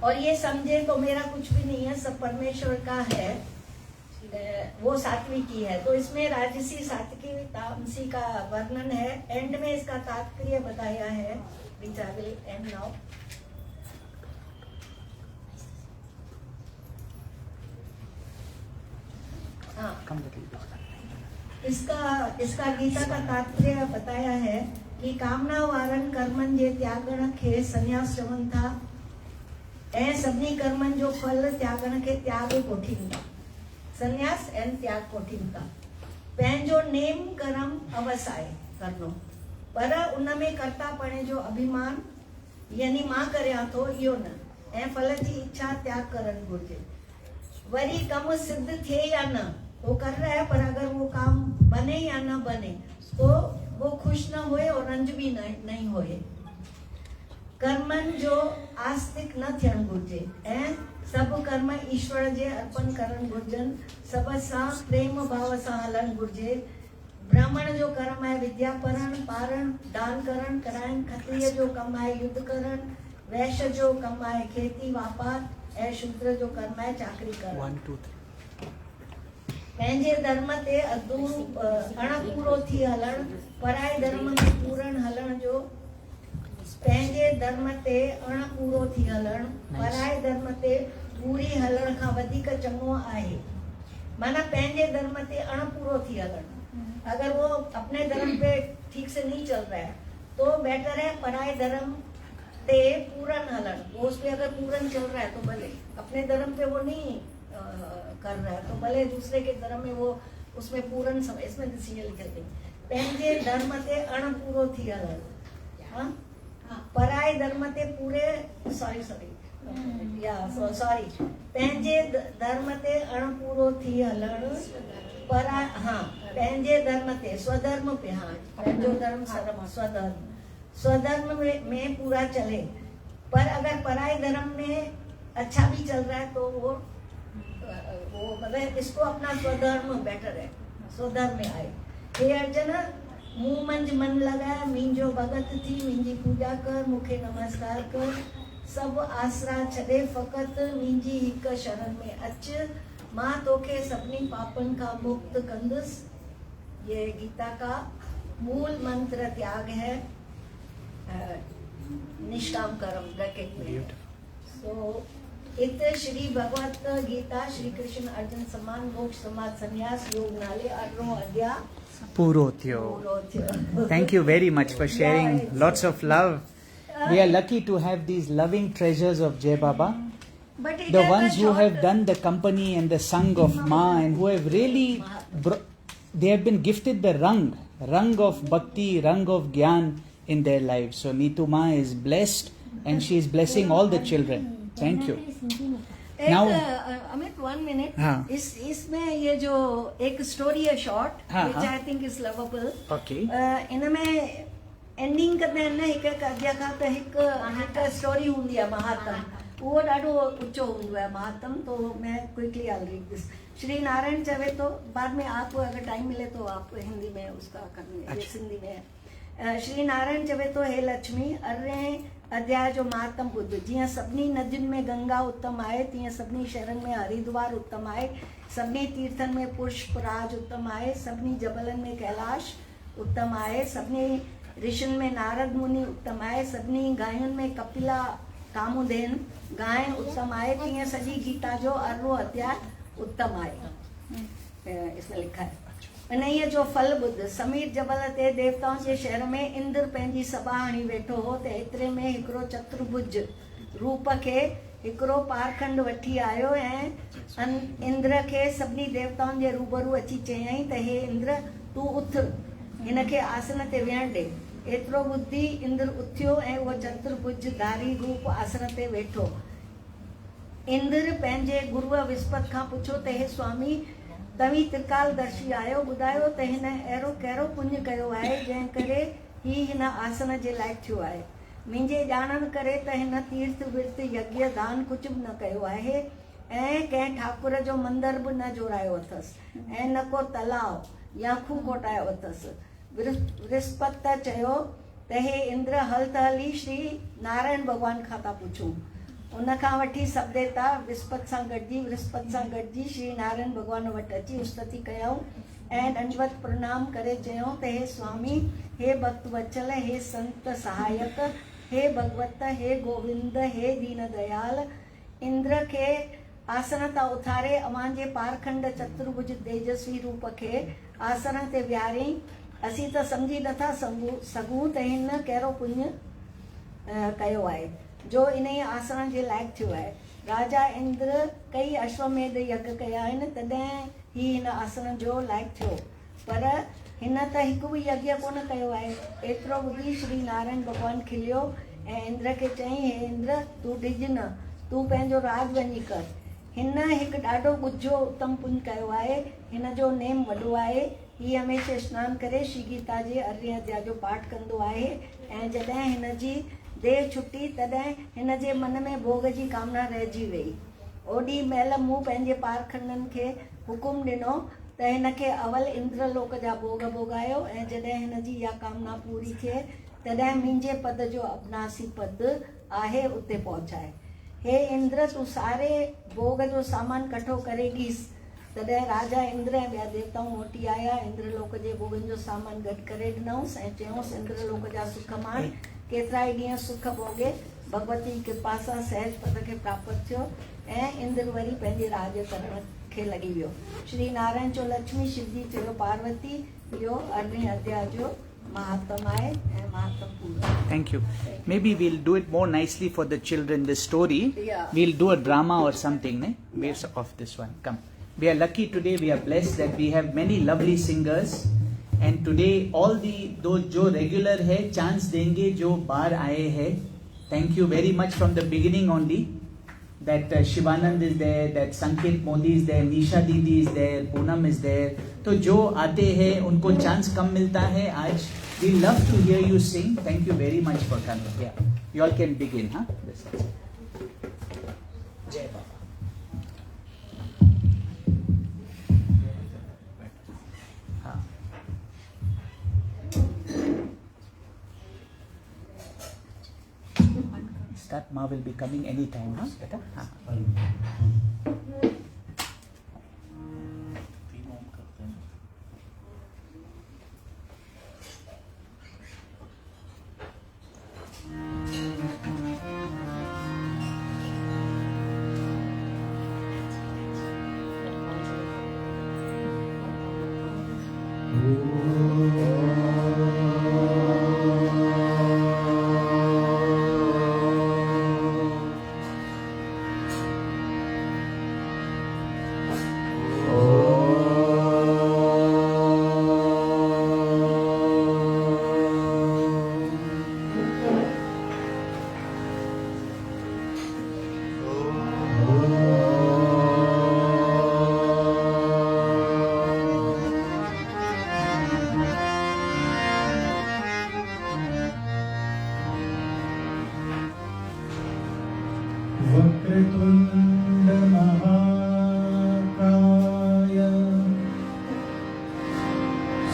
और ये समझे तो मेरा कुछ भी नहीं है, सब परमेश्वर का है. वो सात्विकी है. तो इसमें राजसी सात्विकी तामसी का वर्णन है. एंड में इसका तात्पर्य बताया है, which I will end now. इसका गीता का तात्पर्य बताया है कि कामना वारन कर्मन जे त्यागण खे संन्यास चवनि था ऐं सभिनी कर्मनि जो फल त्यागण खे त्याग कोठीनि था. संन्यास एंड त्याग कोठीनि था. पंहिंजो नेम कर्म अवसाय करणो, पर उन में कर्तापणे जो अभिमान यानी मां करियां थो इहो न, ऐं फल जी इच्छा त्याग करणु घुरिजे. वरी कम सिद्ध थिए या न, वो कर रहा है पर अगर वो काम बने या न बने तो वो खुश न होए और रंज भी नहीं होए. कर्मन जो आस्तिक न थियण घुरिजे ऐं सभु कर्म ईश्वर जे अर्पण करण घुरिजनि. सब सां प्रेम भाव सां हलण घुरिजे. ब्राह्मण जो कर्म आहे विद्या पढ़ण पारण दान कराइण. क्षत्रिय जो कमु आहे युद्ध करण. वैश्य जो कमु आहे खेती वापार ऐं शूद्र जो कर्म आहे चाकरी करणु। 1 2 3 पंहिंजे धर्म ते अणपूरो थी हलणु, पराए धर्म में पूरन हलण जो। पंहिंजे धर्म ते अणपूरो थी हलणु, पराए धर्म ते पूरी हलण खां वधीक चङो आहे। माना पंहिंजे धर्म ते अणपूरो थी हलणु, अगर वो अपने धर्म पे ठीक से नहीं चल रहा है तो बेटर है पराए धर्म ते पूरन हलन। वो उस पे अगर पूरन चल रहा है तो भले, अपने धर्म पे वो नहीं कर रहा है तो भले दूसरे के धर्म में वो उसमें पूरन समय, इसमें डिसीजन करते पंहिंजे धर्म ते अणपूरो थी हलन, हाँ पराए धर्म ते पूरे सॉरी पंहिंजे धर्म ते अणपूरो थी हलण, परा हाँ पंहिंजे धर्म ते स्वधर्म पे, हाँ पंहिंजो धर्म स्वधर्म में पूरा चले। पर अगर पराए धर्म में अच्छा भी चल रहा है तो वो मतलब इसको अपना स्वधर्म बेटर है, स्वधर्म में आए। हे अर्जुन मुंह मंझ मन लॻाए, मुंहिंजो भगत थी, मुंहिंजी पूजा कर, मूंखे नमस्कार कर, सब आसरा छॾे फ़क़त मुंहिंजी हिक शरण में अच, मां तोखे सभिनी पापन का मुक्त कंदुसि। ये गीता का मूल मंत्र त्याग है, निष्काम कर्म ब्रैकेट में। सो इत श्री भगवत गीता श्री कृष्ण अर्जुन सम्मान मोक्ष समाज संन्यास योग नाले 18 अध्याय पूरो थियो। Thank you very much for sharing. Lots of love. We are lucky to have these loving treasures of Jai Baba. But it The has ones a who short- have done the company and the Sangh of Ma, and who have really, they have been gifted the rang of bhakti, rang of gyan in their lives. So Neetu Ma is blessed and she is blessing all the children. Thank you. एक Now- अमित 1 minute, हाँ। इसमें ये जो एक स्टोरी है शॉर्ट हाँ, which हाँ। I think is lovable। Okay. इनमें एंडिंग कंदा आहिनि न हिकु अध्याय खां त हिकु स्टोरी हूंदी आहे महात्म, उहो ॾाढो ऊंचो हूंदो आहे महात्म। तो मैं quickly I read this. Shri Narayan चवे तो, बाद में आप अगर टाइम मिले तो आप हिंदी में उसका करेंगे, सिंधी में। श्री नारायण चवे तो, हे लक्ष्मी, अरे अध्याय जो महात्म ॿुध। जीअं सभिनी नदियुनि में गंगा उत्तम आहे, तीअं सभिनी शहरनि में हरिद्वार उत्तम आहे, सभिनी तीर्थनि में पुष्पराज उत्तम आहे, सभिनी जबलनि में कैलाश उत्तम आहे, सभिनी ऋषियुनि में नारद मुनि उत्तम आहे, सभिनी गायुनि में कपिला कामुदेन गाय उत्तम आहे, तीअं सॼी गीता जो 18 अध्याय उत्तम आहे। इसमें लिखा है। इन्हीअ जो फल ॿुध। समीर जबल ते देवताउनि जे शहर में इंद्र पंहिंजी सभा हणी वेठो हो त एतिरे में हिकिड़ो चतुर्भुज रूप खे हिकिड़ो पारखंड वठी आयो ऐं इंद्र खे सभिनी देवताउनि जे रूबरू अची चयईं त हे इंद्र, तूं उथ, हिनखे आसन ते विहण ॾे। एतिरो ॿुधी इंद्र उथियो ऐं उहो चतुर्भुज धारी रूप आसन ते वेठो। इंद्र पंहिंजे गुरुअ विस्पति खां पुछो त हे स्वामी, तव्हीं त्रिकालदर्शी आहियो, ॿुधायो त हिन अहिड़ो कहिड़ो पुण्य कयो आहे जंहिं करे ही हिन आसन जे लाइक़ु थियो आहे। मुंहिंजे ॼाणण करे त हिन तीर्थ विर्त यज्ञ दान कुझु बि न कयो आहे ऐं कंहिं ठाकुर जो मंदर बि न जोड़ायो अथसि ऐं न को तलाव या खूह कोटायो अथसि। विस्पति त चयो त हे इंद्र, हल त हली श्री नारायण भॻवान खां था पुछूं। उन खां वठी सभु देवता विस्पति सां गॾिजी श्री नारायण भॻवान वटि अची स्तुति कयऊं ऐं दंडवत प्रणाम करे चयऊं त हे स्वामी, हे भक्त वत्सल, हे संत सहायक, हे भगवत, हे गोविंद, हे दीन दयाल। इंद्र खे आसन तां उथारे अव्हां जे पारखंड चतुर्भुज तेजस्वी रूप खे आसन ते विहारियईं। असीं त सम्झी नथा सघूं त हिन कहिड़ो पुण्य कयो आहे जो इन आसन जे लाइक़ु थियो आहे। राजा इंद्र कई अश्वमेध यज्ञ कया आहिनि, तॾहिं ही हिन आसन जो लाइक़ु थियो, पर हिन त हिकु बि यज्ञ कोन कयो आहे। एतिरो ॿुधी श्री नारायण भॻवान खिलियो ऐं इंद्र खे चयईं, हे इंद्र, तूं डिॼ न, तूं पंहिंजो राज वञी कर। हिन हिकु ॾाढो ॻुझो उत्तम पुण्य कयो आहे, हिन जो नेम वॾो आहे। हीअ हमेशह सनानु करे श्री गीता जे 18 अध्याय जो पाठ कंदो आहे ऐं जॾहिं हिन जी देह छुटी तॾहिं हिन जे मन में भोग जी कामना रहिजी वई। ओॾी महिल मूं पंहिंजे पारखंडनि खे हुकुम ॾिनो त हिन खे अवल इंद्रलोक जा भोग भोगायो ऐं जॾहिं हिन जी इहा कामना पूरी थिए तॾहिं मुंहिंजे पद जो अविनाशी पद आहे उते पहुचाए। हे इंद्र तूं सारे भोग जो सामान कठो करेगीस। तॾहिं राजा इंद्र ऐं ॿिया देवताऊं मोटी आया, इंद्रलोक जे भोगनि जो सामान गॾु करे ॾिनऊंसि ऐं चयऊंसि इंद्रलोक जा सुख माण, केतिरा ई ॾींहं सुख भोगे भगवती कृपा सां सहज पद खे प्राप्त थियो ऐं इंद्र वरी पंहिंजे राज करण खे लॻी वियो। श्री नारायण चयो लक्ष्मी, शिवजी चयो पार्वती। इहो 18 अध्याय जो महात्म आहे ऐं महात्म पूरो। Thank you. Maybe we'll do it more nicely for the children, this story. Yeah. We'll do a drama or something, ne? Based off this one. Come. We are lucky today, we are blessed that we have many lovely singers. And today all those जो regular है chance देंगे जो बाहर आए हैं. Thank you very much from the beginning only. That Shivanand is there, that Sanket Modi is there, Nisha Didi is there, Poonam is there. तो जो आते हैं उनको chance कम मिलता है आज. We love to hear you sing. Thank you very much for coming. Yeah, you all can begin, huh? Jai Baba. Start. Ma will be coming anytime, huh? Beta? वक्रतुण्ड महाकाय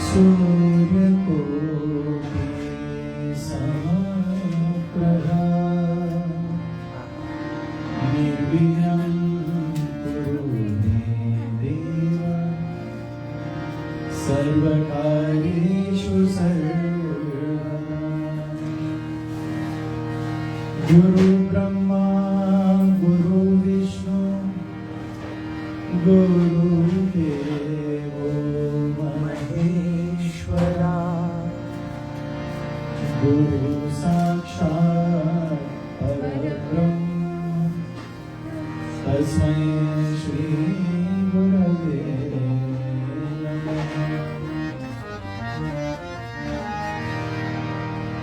सूर्यकोटि समप्रभा निर्विघ्नं कुरु मे देव सर्वकार्येषु सर्वदा। गुरु ब्रह्मा गुरु विष्णु गुरुदेवो महेश्वरा गुरु साक्षात् परब्रह्म तस्मै श्री गुरवे नमः।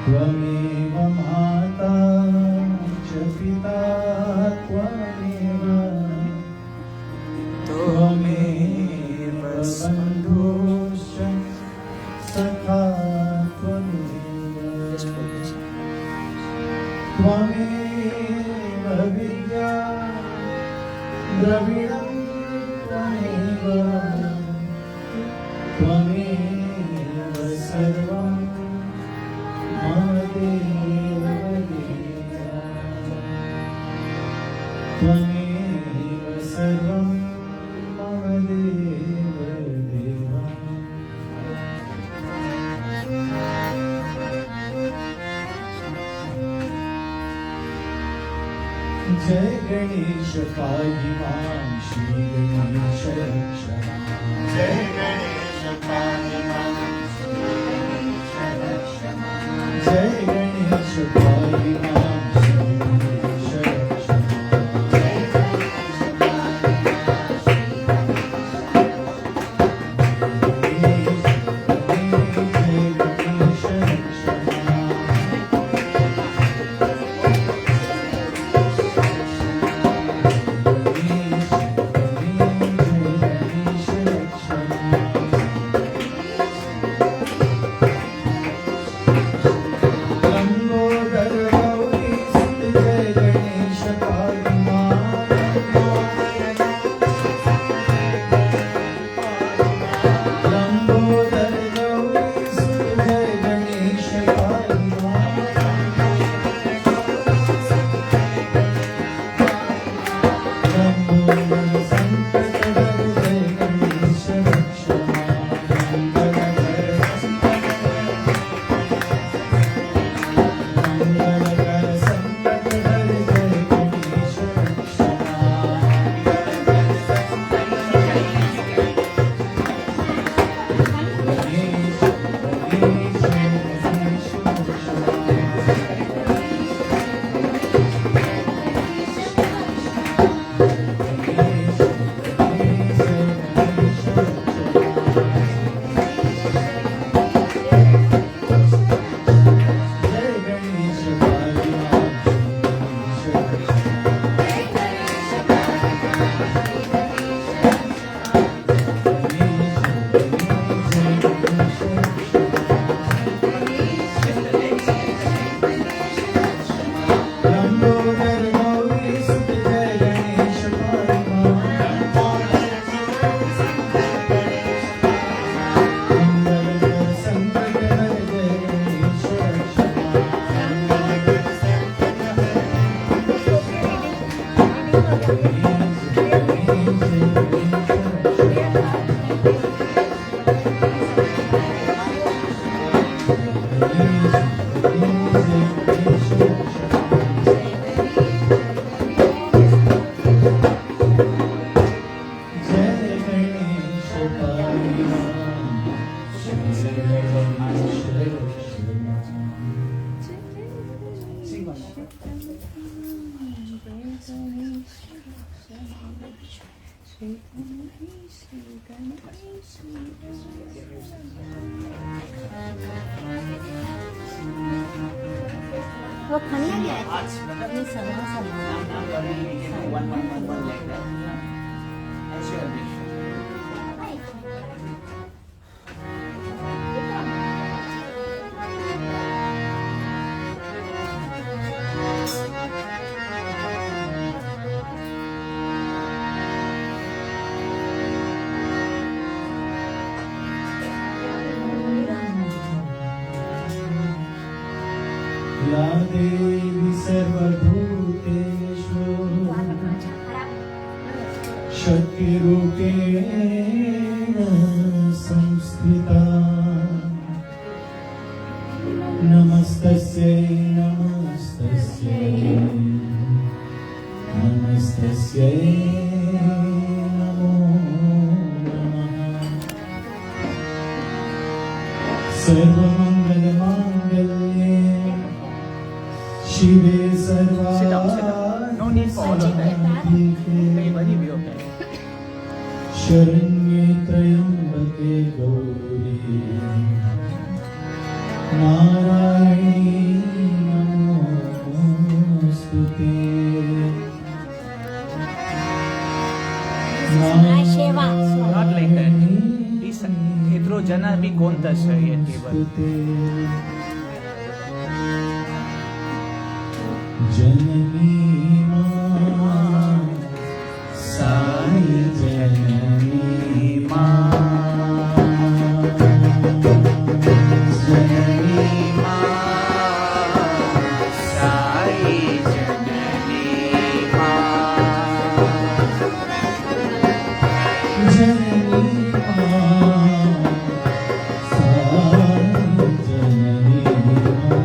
त्वमेव माता च पिता त्वमेव त्वमेव बन्धुश्च सखा त्वमेव त्वमेव विद्या द्रविणं त्वमेव त्वमेव सर्वं मम देव देवा त्वमेव सर्वं मम देव देवा। जय गणेश पाहि मां श्री गणेश रक्षमा। जय गणेश पाहि मां श्री गणेश रक्षमा। जय गणेश पाहि मां श्री गणेश रक्षमा। जय गणेश पाहि मां श्री गणेश रक्षमा। वो खाने गया है ये समा समा one like that. As your wish. या देवी सर्वभूतेषु शक्तिरूपेण संस्थिता नमस्तस्यै नमस्तस्यै नमस्तस्यै नमो नमः सर्वमङ्गलमाङ्गल्ये शिवे सर्वा Sit down, sit down. No need for all of that. Hey, buddy, be okay. शरण्ये त्र्यम्बके गौरी नारायणी नमोस्तुते सेवा Not like that. Please, Hidro Jana bhi konta sahi table. जननी मां साई जननी मां जननी Sai Janani Ma. जननी मां साई जननी मां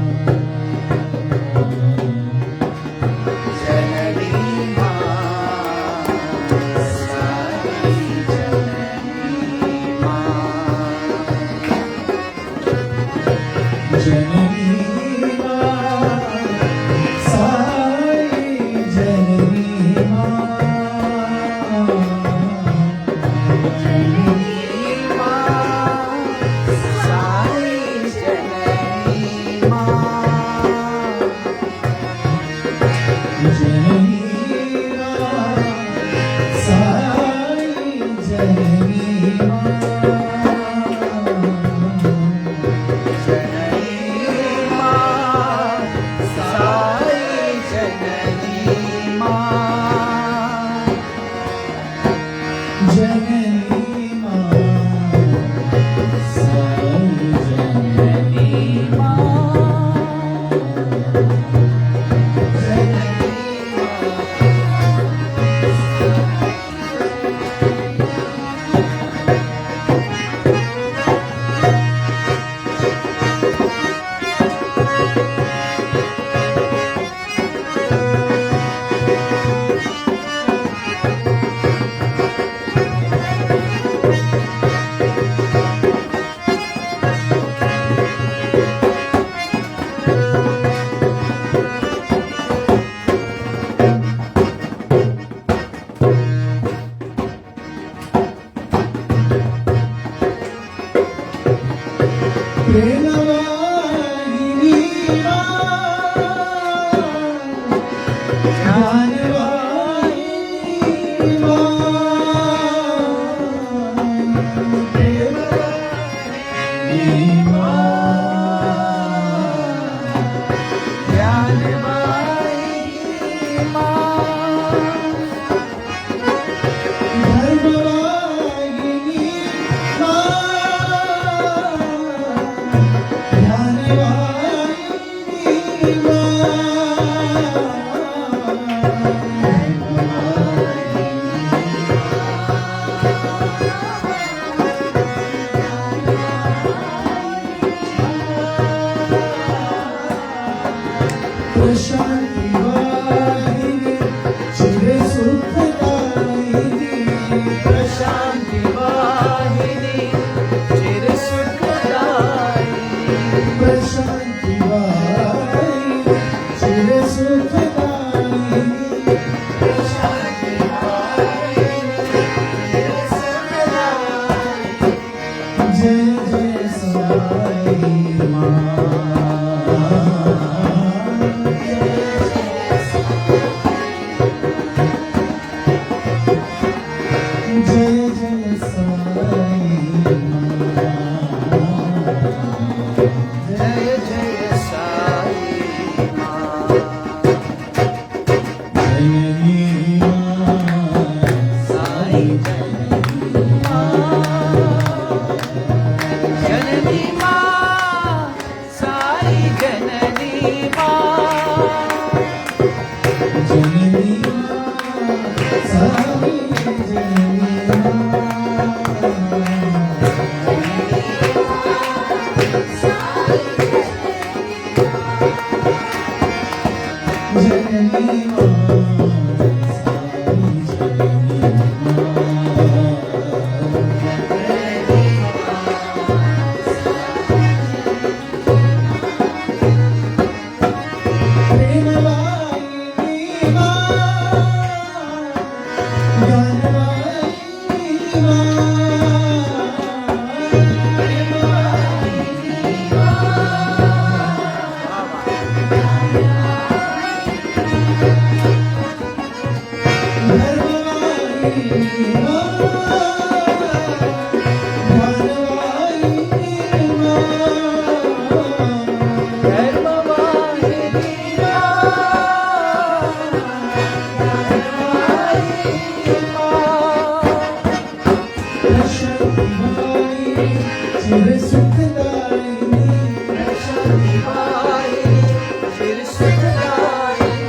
प्रशांति वाहिनी चिर सुखदायिनी प्रशांति वाहिनी चिर सुखदायिनी प्रशांति वाहिनी चिर सुखदायिनी प्रशांति वाहिनी चिर सुखदायिनी जय जय साई माँ जय जय साई जय जय साई माँ जननी माँ साई जननी माँ साई जननी माँ जननी माँ साई जननी जननी माँ साई जननी प्रेम वाहिनी माँ ज्ञान वाहिनी माँ प्रेम वाहिनी धर्म वाहिनी माँ ज्ञान वाहिनी माँ धर्म वाहिनी प्रशांति वाहिनी चिर सुखदायिनी प्रशांति वाहिनी चिर सुखदायिनी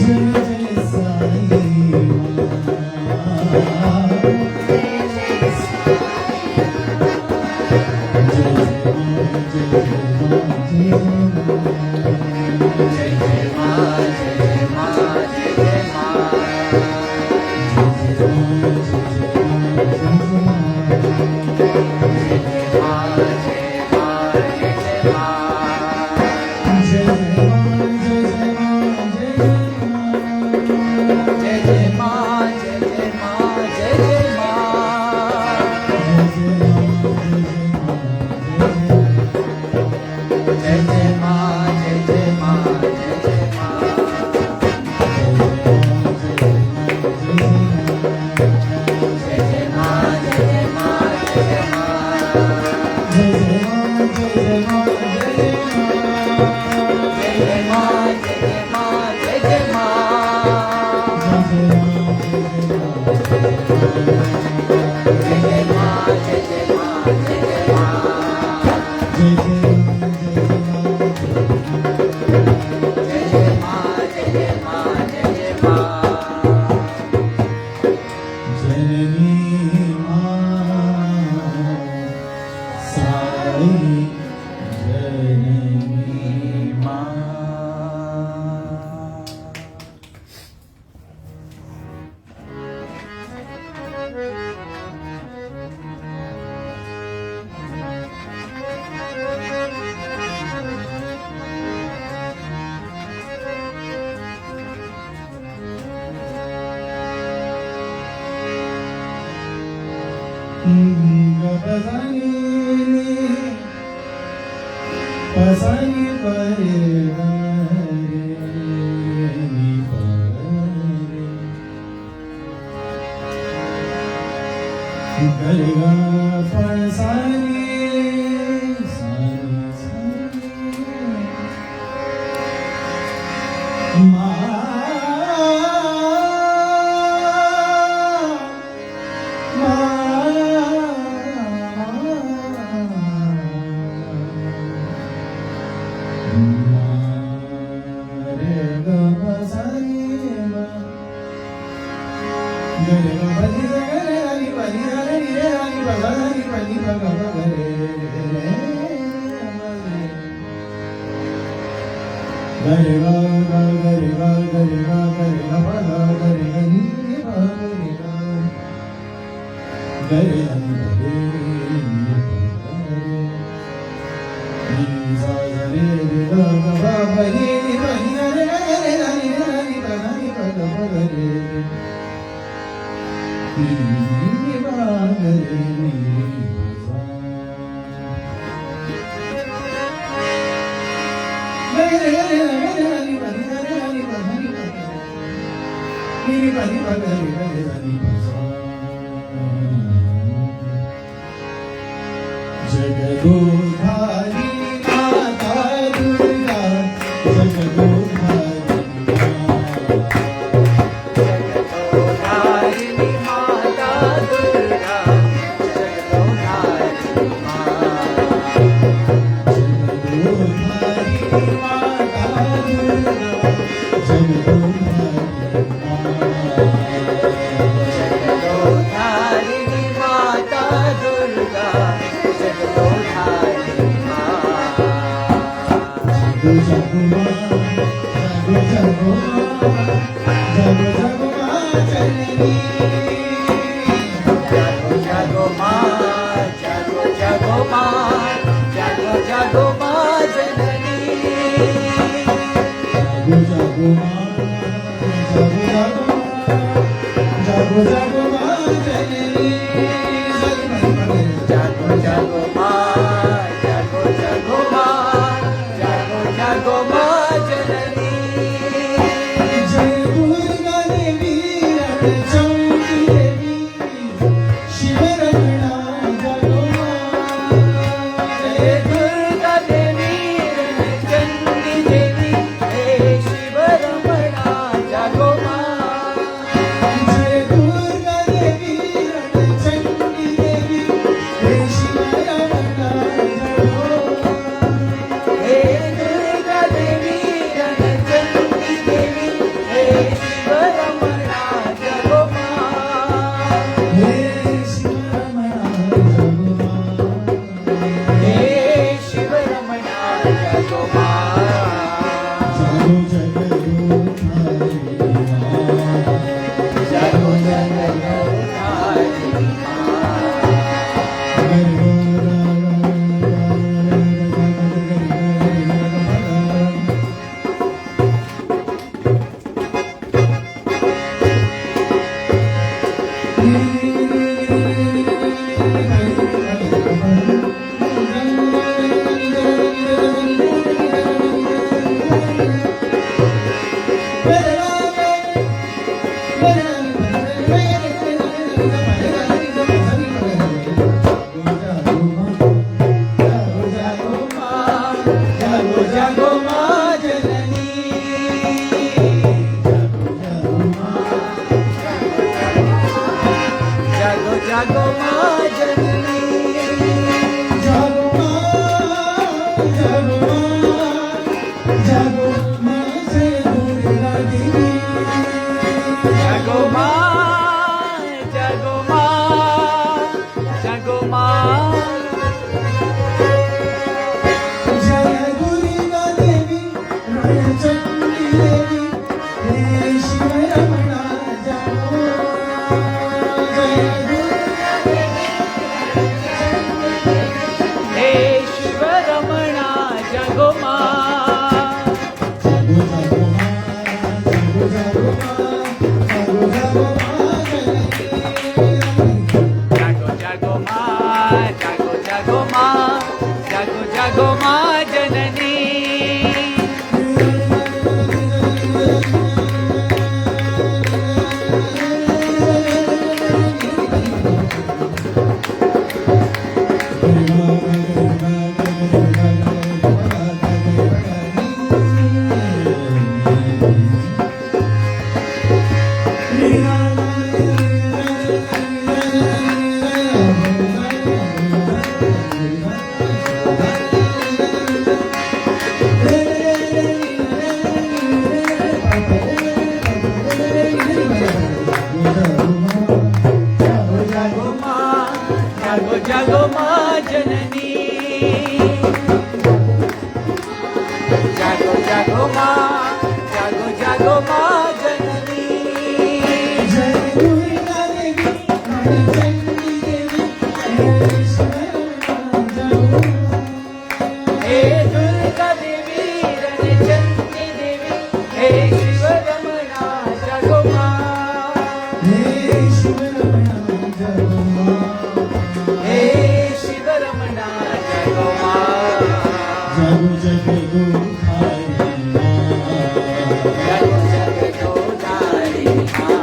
जय जय साई माँ Pasani Gariga pasani गरे गा गा गरे गा गरे गा गरे गा पा गा गरे गा नी पा गरे गा गरे नी गरे नी सा रे रे गा गा पा पा नी नी पा नी रे गा रे गा नी गा नी पा गा नी पा गा पा गा रे नी पा गरे नी सा गरे गरे गरे नी पा नी रे गा नी पा नी पा नी पा नी पा गा रे गा नी पा सा जगदोधारी माता दुर्गा जगदोधारिणी माता दुर्गा जगदोधारिणी जगदोधारिणी माता दुर्गा जगदोधारिणी जागो जागो माँ जागो जागो माँ जागो जागो माँ जननी जागो जागो माँ जागो जागो माँ जागो जागो माँ जननी जय दुर्गा देवी चौकी देवी शिव रमणा जगो जय दुर्गा देवी चंडी देवी हे शिव रमणा जागो माँ जय दुर्गा देवी चंडी देवी हे शिव रमणा जगो हे दुर्गा देवी चंडी देवी हे शिव रमणा जागो माँ हे शिव रमणा जगो हे शिव रमणा जागो माँ जागो जगदो जागो जगदोधारिणी जागो जागो माँ जननी जागो जागो माँ जननी जागो माँ जागो माँ जागो माँ हे शिव रमणा जागो माँ जागो जागो माँ जागो जागो माँ जागो जागो माँ जननी जागो माँ, जागो जागो माँ जननी। जय दुर्गा देवी चंडी देवी हे दुर्गा देवी रणचंडी देवी, हे शिव रमणा जागो माँ, हे शिव रमणा जागो माँ, हे शिव रमणा जागो माँ। जागो जगो धारी माँ, जागो जगतो धारी माँ,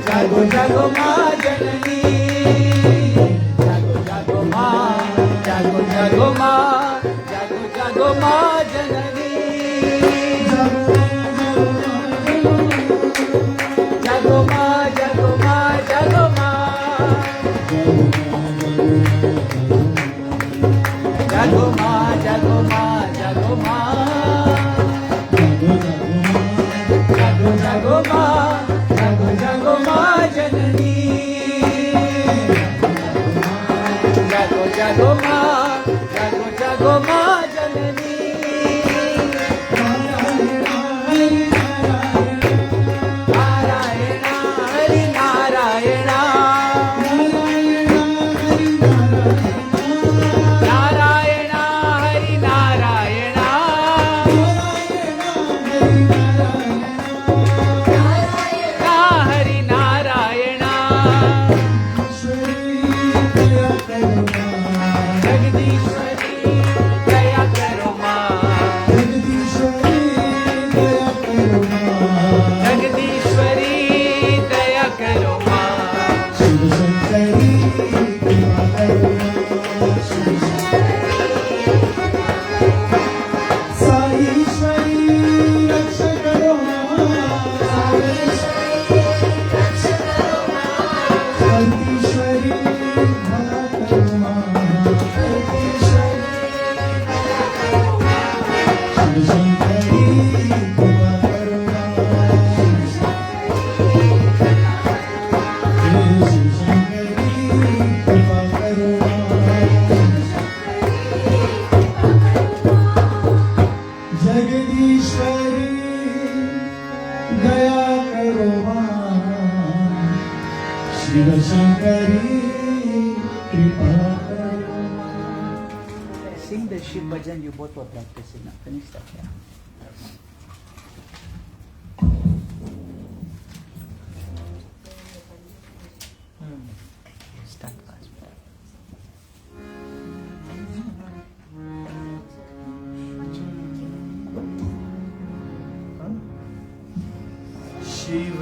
जागो जागो माँ जननी। जागो जागो माँ, जागो जागो माँ, जागो जागो माँ जननी। जागो माँ, जागो माँ, जागो माँ, जागो माँ, जागो माँ, जागो माँ, जागो जागो माँ, जागो जागो माँ जननी। जागो जागो माँ, जागो जागो माँ जननी। नारायण हरि नारायण, नारायण हरि नारायण, हरि नारायण। जगदीश्वरी दया करो माँ, जगदीश्वरी दया करो माँ। शिव शंकरी कृपा करो, साईश्वरी रक्षा करो कल्पीश्वरी भला करो शिव शंकरी कृपा करो, शिव शंकरी कृपा करो, जगदीश्वरी दया करो माँ, शिव शंकरी कृपा करो। Sing the Shiv bhajan you both were practicing. Now finish that. Yeah. Start fast. Shiv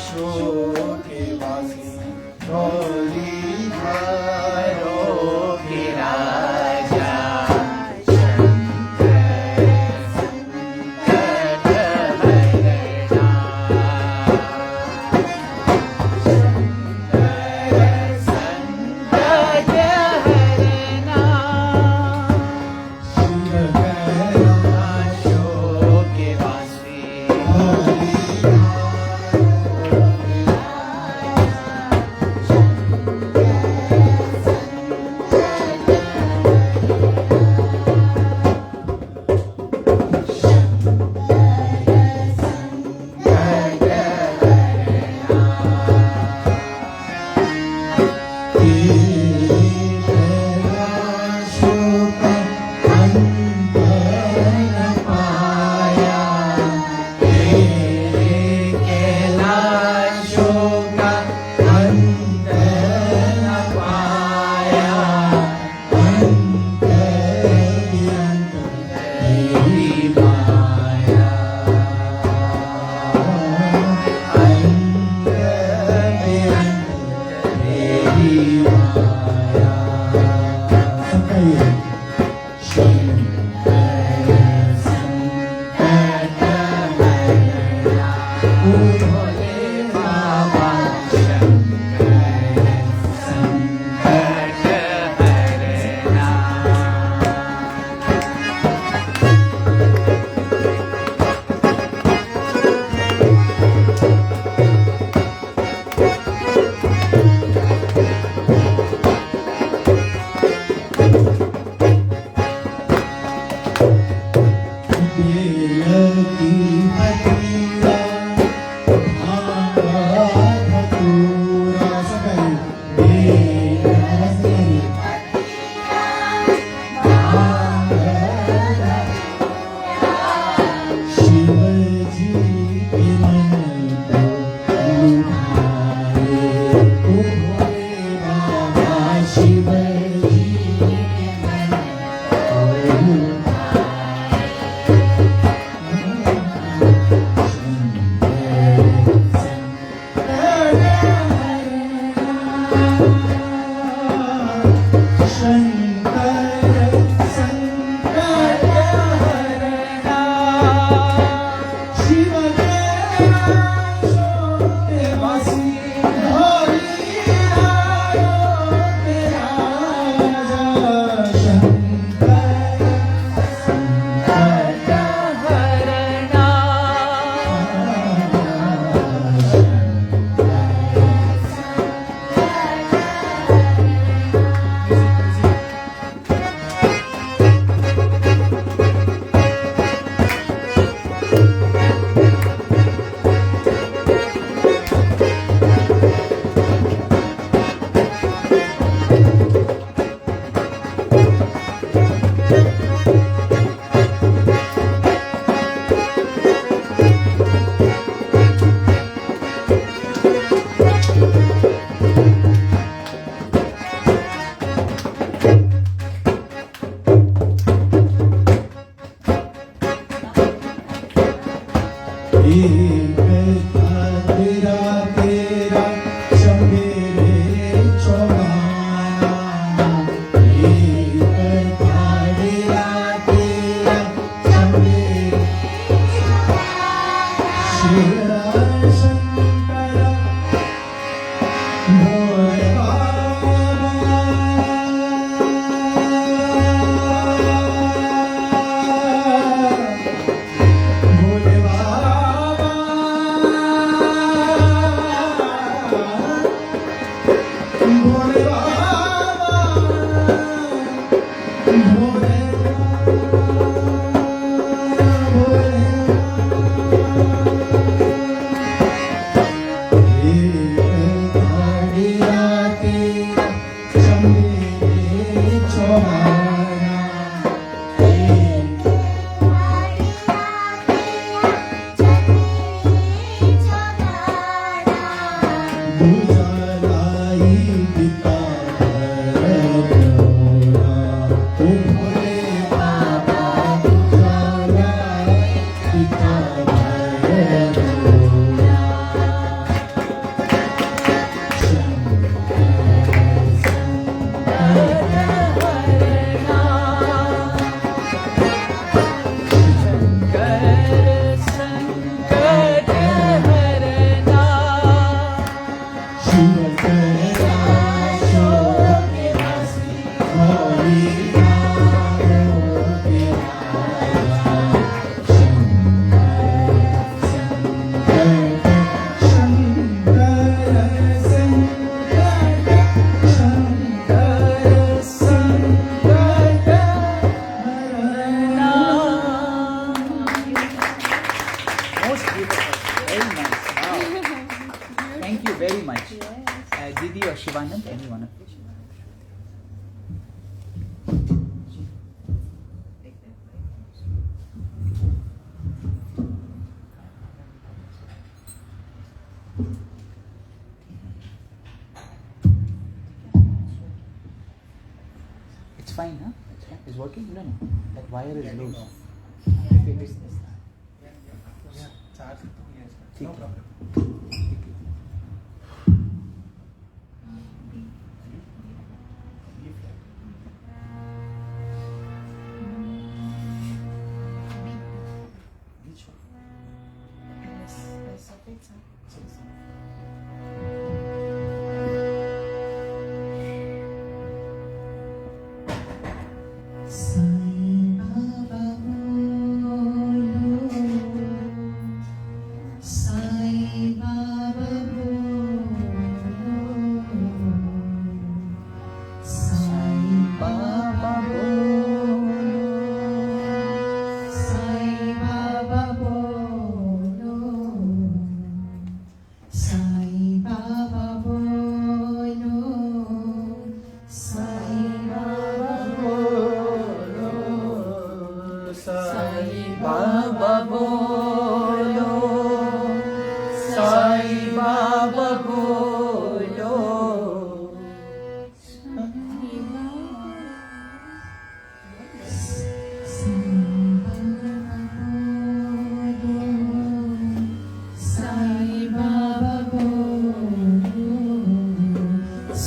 शोके वासी गौरी धारो भोले Most beautiful. Very nice. Wow. Thank you very much. Didi or Shivanand, any one of you. It's fine, huh? It's fine. It's working? No, no. That wire is loose. ठीक है.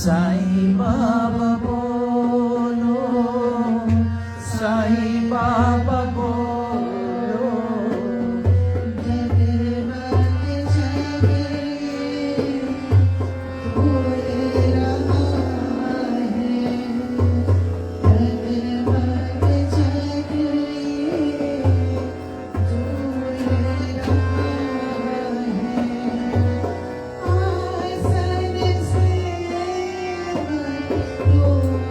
Sai Baba bolo, Sai Baba bolo. Oh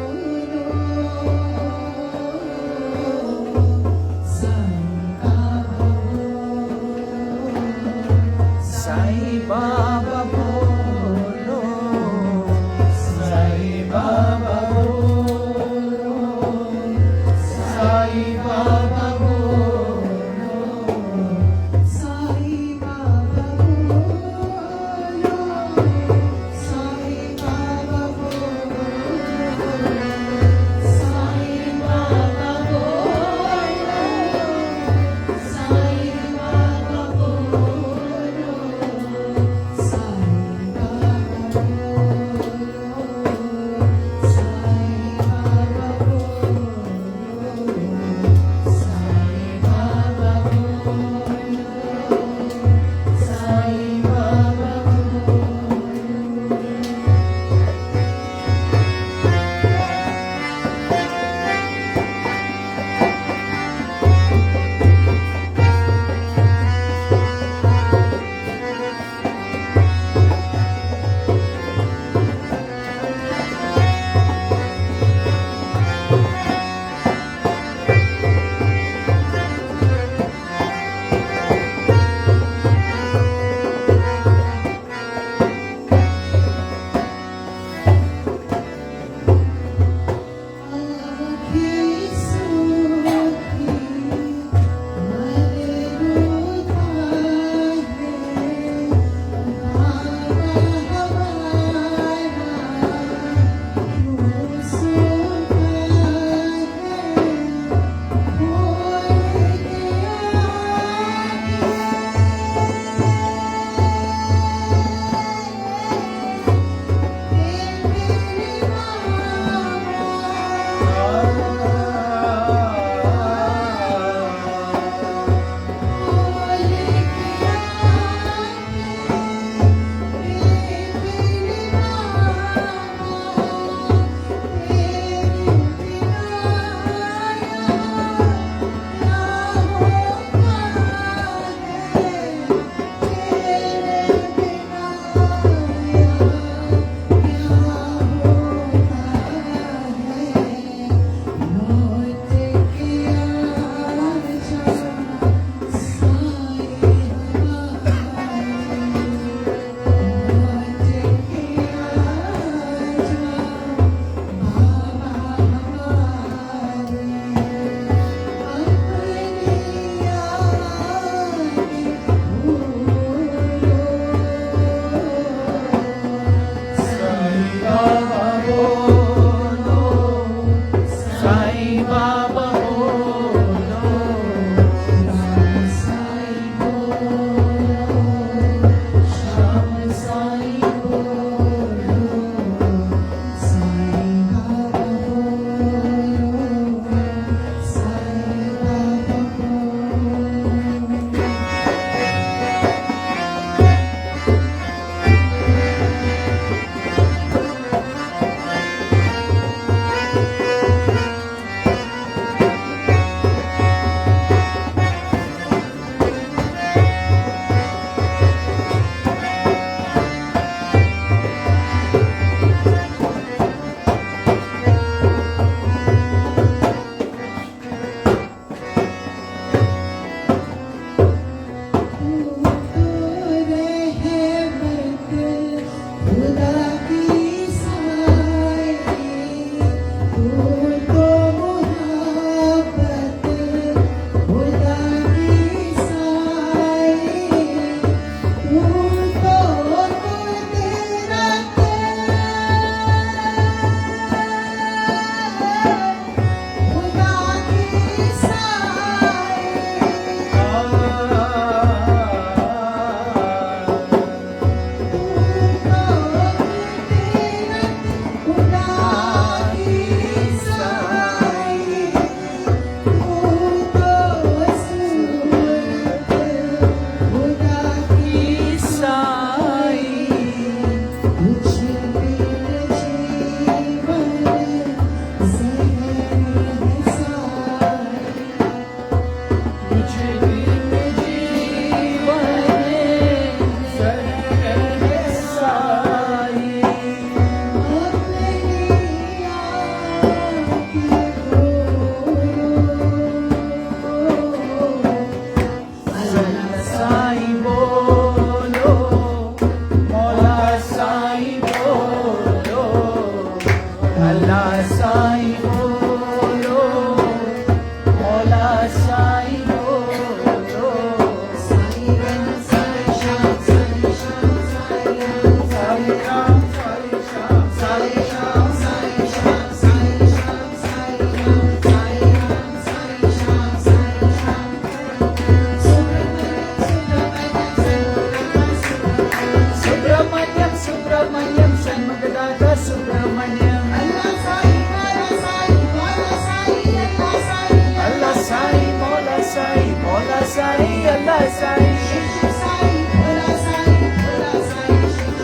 जन्मदाता सुब्रमण्यम अल्लाह साईं मौला साईं मौला साईं अल्लाह साईं अल्लाह साईं मौला साईं मौला साईं अल्लाह साईं शिव साईं भोला साईं भोला साईं शिव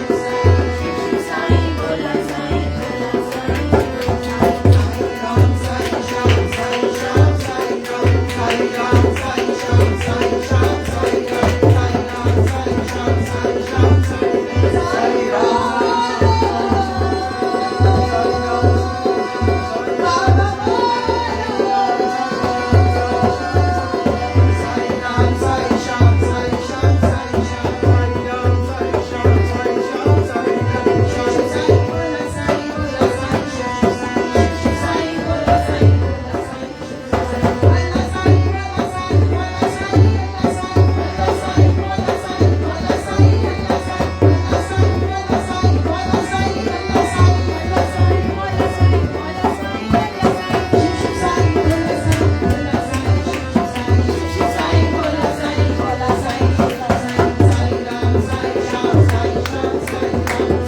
साईं बोला साईं बोला साईं राम साईं श्याम साईं श्याम साईं राम साईं श्याम साईं श्याम साईं राम साईं श्याम साईं श्याम साईं साईं राम साईं श्याम साईं श्याम साईं श्याम शिव साईं भोला साईं भोला साईं शिव साईं भोला साईं भोला साईं अल्लाह साईं भोला साईं भोला साईं अल्लाह साईं भोला साईं भोला साईं भोला साईं अल्लाह साईं भोला साईं भोला साईं भोला साईं अल्लाह साईं भोला साईं भोला साईं भोला साईं अल्लाह साईं शिव साईं भोला साईं भोला साईं शिव साईं भोला साईं भोला साईं भोला साईं साईं राम साईं श्याम साईं श्याम साईं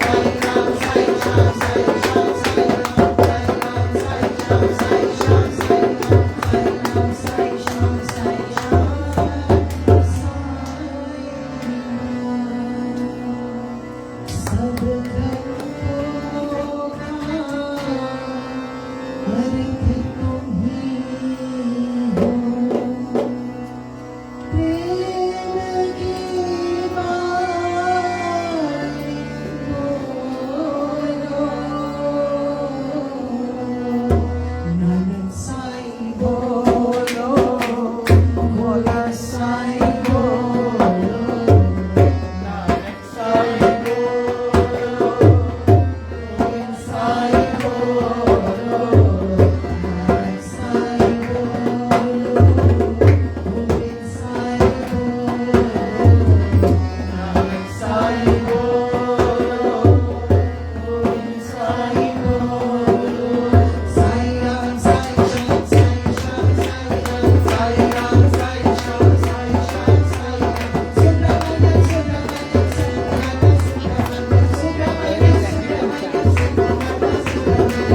साईं राम साईं श्याम साईं श्याम साईं राम साईं श्याम साईं श्याम साईं राम साईं श्याम साईं सब धर्मों का अर्थ तुम ही हो प्रेम की बात बोलो नानक साईं बोलो भोला साईं बोलो नानक साईं बोलो गोविंद साईं बोलो नानक साईं बोलो गोविंद साईं बोलो नानक साईं बोलो गोविंद साईं बोलो साईं राम साईं श्याम साईं श्याम साईं राम साईं श्याम साईं श्याम साईं सुब्रमण्यम सुब्रमण्यम सुब्रमण्यम सुब्रमण्यम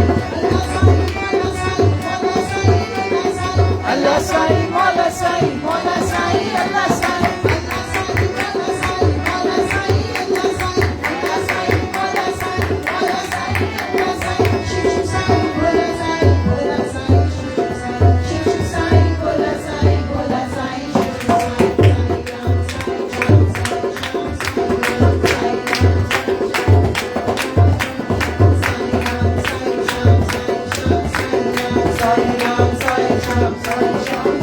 अल्लाह साईं मौला साईं मौला साईं अल्लाह साईं अल्लाह साईं मौला साईं मौला साईं अल्लाह साईं अल्लाह साईं मौला साईं मौला साईं अल्लाह साईं शिव साईं भोला साईं भोला साईं शिव साईं भोला साईं भोला Sai Shiv Sai Ram Sai Shyam Sai Shyam Sai Ram Sai Shyam Sai Sai Ram Sai Shyam Sai Shyam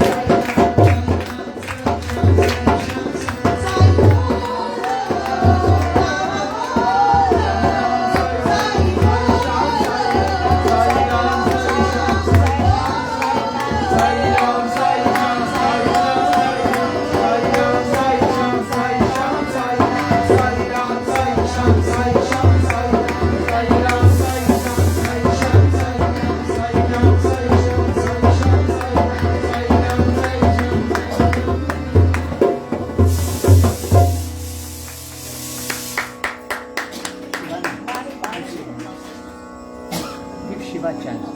Give Shiva a chance.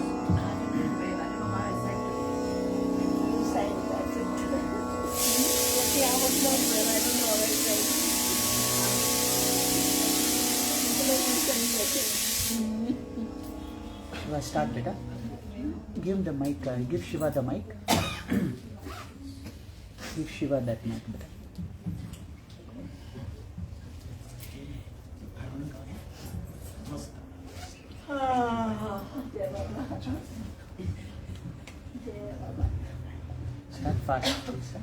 Shiva, start beta. Give the mic. Give Shiva the mic. Give Shiva that mic. Beta. Start fast, please.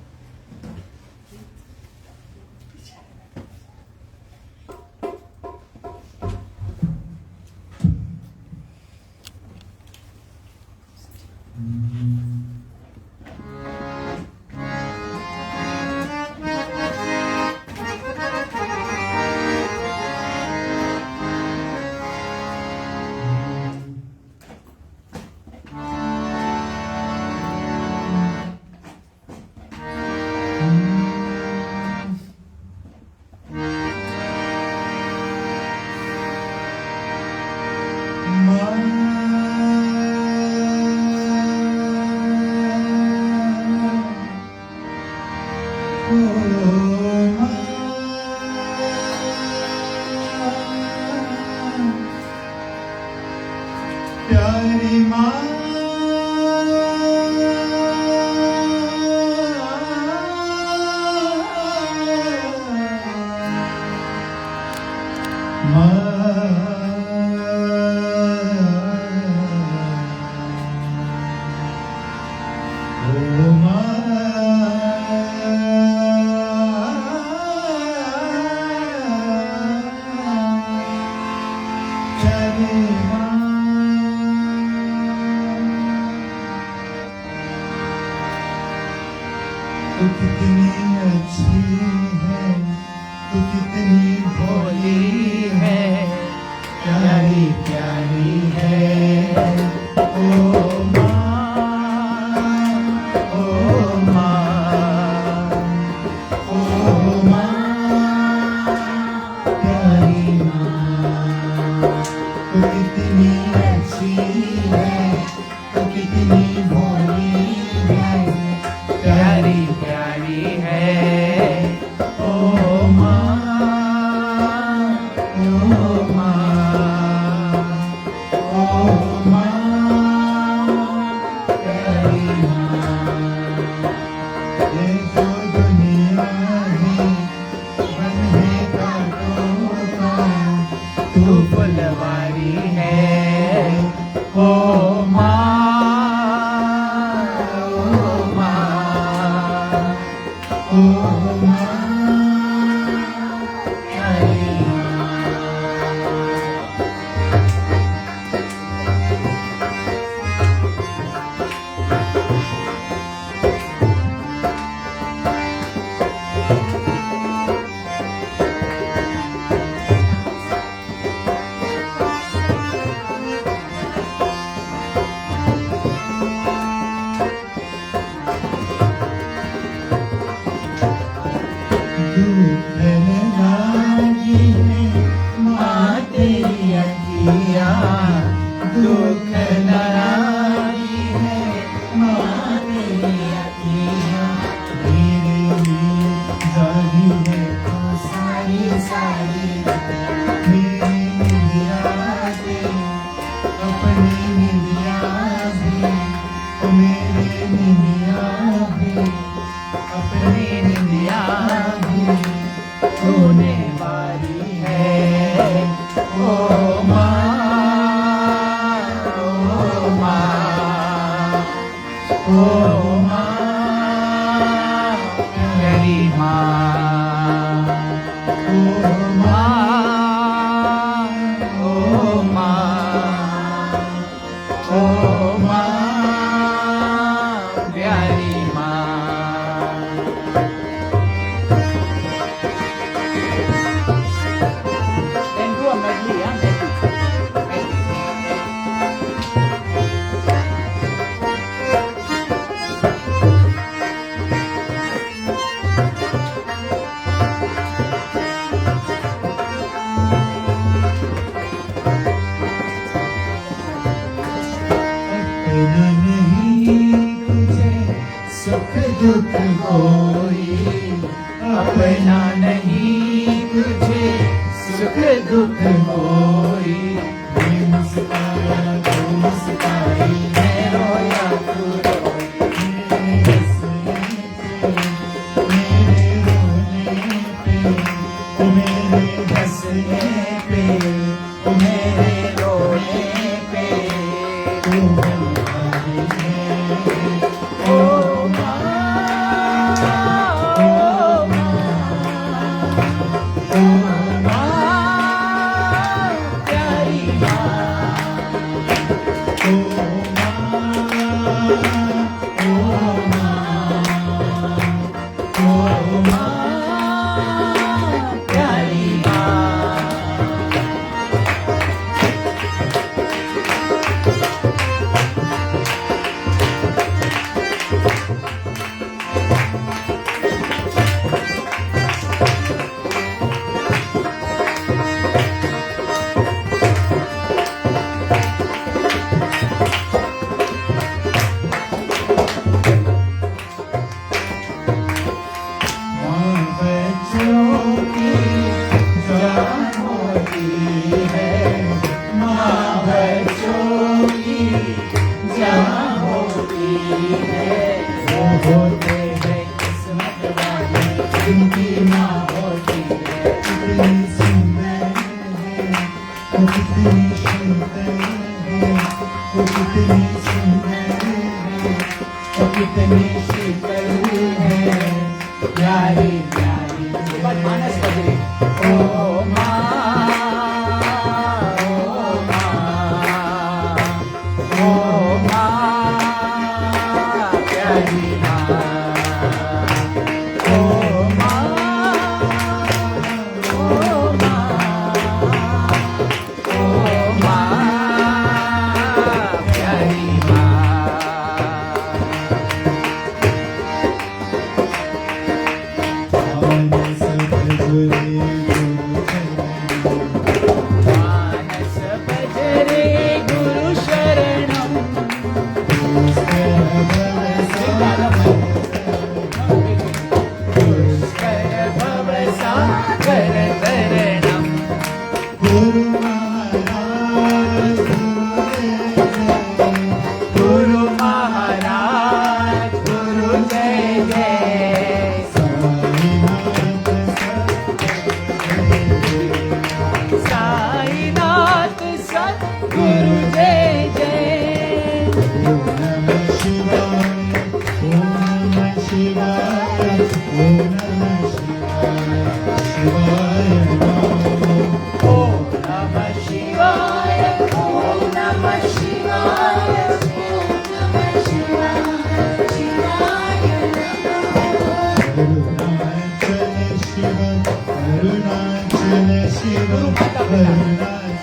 प्यारी माँ तू कितनी अच्छी है, तू कितनी भोली है, प्यारी प्यारी है। ओ माँ, ओ माँ, ओ माँ, प्यारी माँ, तू कितनी अच्छी है, तू कितनी भोली है, प्यारी प्यारी है। ओ माँ, ओ माँ, ओ माँ, प्यारी माँ। ये जो दुनिया है बन है कांटों का, तू फुलवारी है। ओ माँ, ओ माँ, प्यारी दुख नाराजी है माँ तेरी अखियाँ, मेरे लिए जागी है तो सारी सारी मेरी निंदिया भी, अपनी निंदिया भी, ओ मेरी निंदिया भी, अपनी निंदिया भी सोने वाली है। ओ माँ, ओ माँ, प्यारी माँ। ओ माँ, ओ माँ, ओ माँ, प्यारी माँ। Then do a medley, yeah, medley. अपना नहीं तुझे सुख दुख कोई, अपना नहीं तुझे सुख दुख कोई। मैं मुस्काया तू मुस्काई, मैं रोया तू रोई, मेरे हंसने पे, मेरे रोने पे, ओ मेरे हंसने पे, ओ मेरे रोने पे, तू हमारी है। ओ माँ, ओ माँ, कितनी सुंदर है, ओ कितनी शीतल है, प्यारी प्यारी मानस बजरे ओ माँ, ओ माँ, प्यारी माँ, ओ माँ, ओ माँ, ओ माँ, प्यारी माँ। मानस बजरे गुरु शरणम पुष्कर भव सागर तरणम गुरु महाराज गुरु महाराज गुरु जय जय साईनाथ सद्गुरु जय जय ओम नमः शिवाय ओम नमः शिवाय ओम नमः शिवाय शिवाय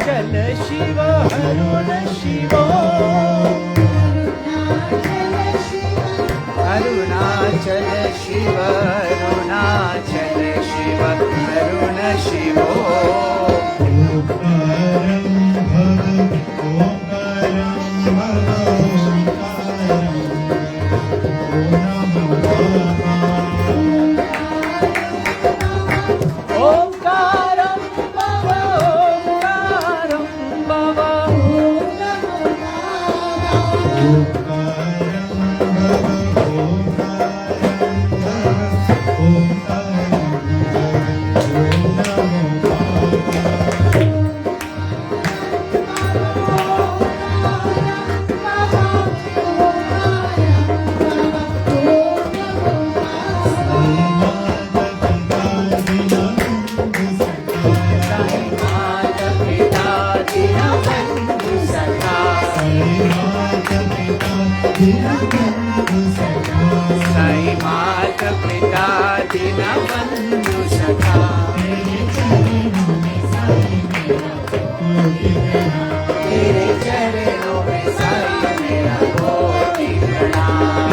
चल शिव हरुण शिव अरुणाचल शिव अरुणाचल शिव अरुण शिवो ओंकारं भव ओंकारं भव साई माता पिता दीनबंधु सखा साई माता पिता दीनबंधु सखा तेरे चरणों में साई मेरा कोटि प्रणाम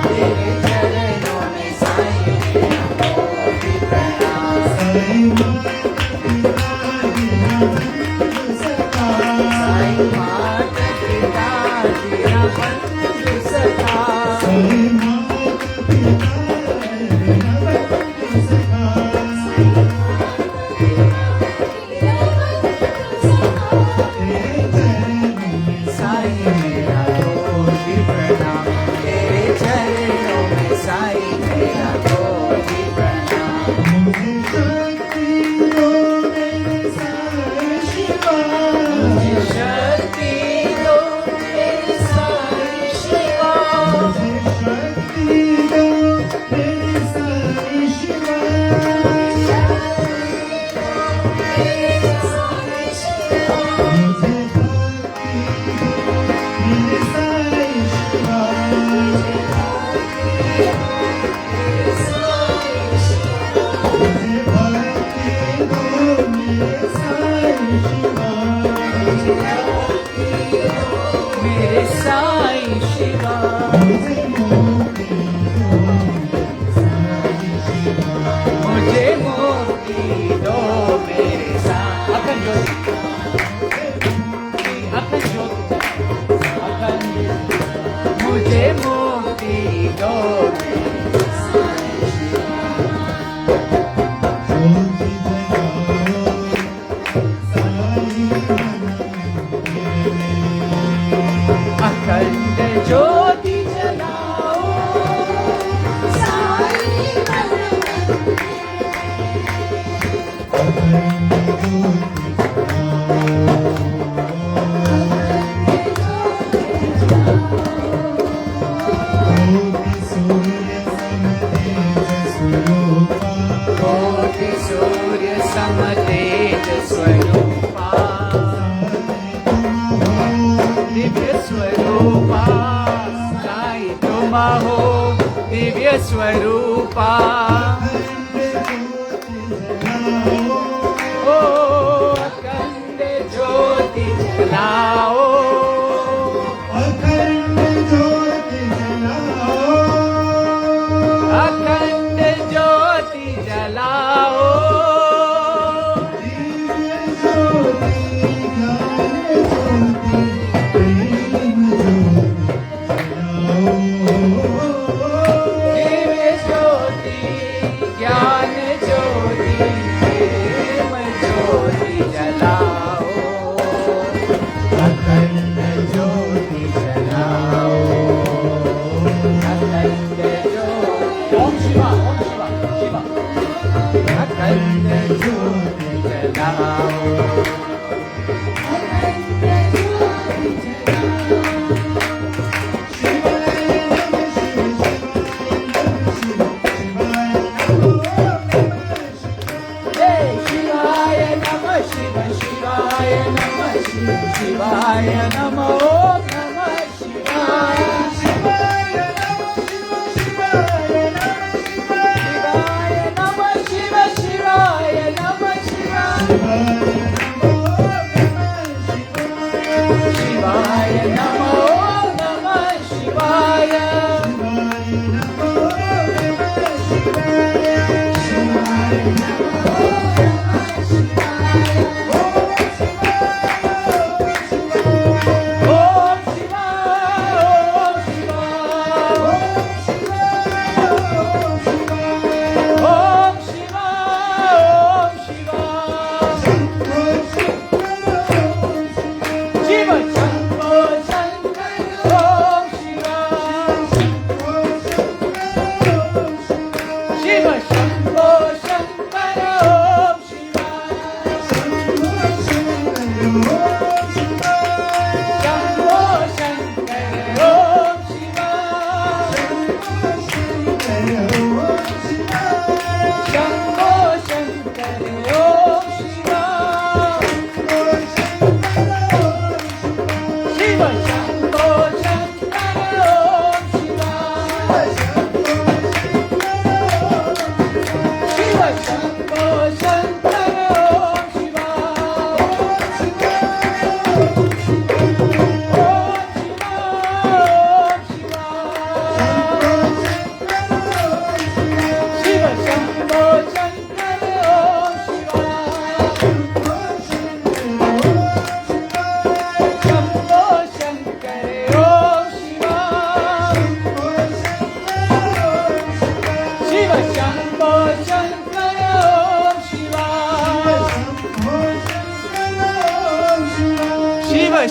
तेरे चरणों में साई मेरा कोटि प्रणाम साई माता पिता दीनबंधु सखा साई मेरा कोटि प्रणाम तेरे चरणों में साई मेरा कोटि प्रणाम मुझे शक्ति दो मेरे साई शिवा मेरे साई शिवा मुझे मुक्ति दो मेरे साई अखंड ज्योति अखंड ज्योति अखंड मुझे मुक्ति दो मेरे साई अखंड ज्योति जलाओ साई मन में तेज स्वरूपा दिव्य स्वरूपा साई तुम हो दिव्य स्वरूपा ओ अखंड ज्योति जलाओ अखंड ज्योति जलाओ अखंड ज्योति जलाओ दिव्य ज्योति ज्ञान ज्योति प्रेम ज्योति जलाओ दिव्य ज्योति ज्ञान ज्योति प्रेम ज्योति जलाओ अखंड ज्योति जलाओ ओम शिवा शिवा अखंड ज्योति जलाओ शिवाय नमः शिव शिवाय नमः शिव शिवाय नमः ओम नमः शिवाय शिवाय नमः शिव शिवाय नमः शिवाय नमः ओम नमः शिवाय ओम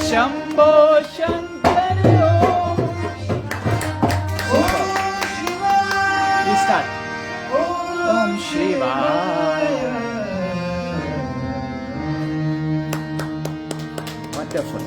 शंभो शंकर ओम शिवाय wonderful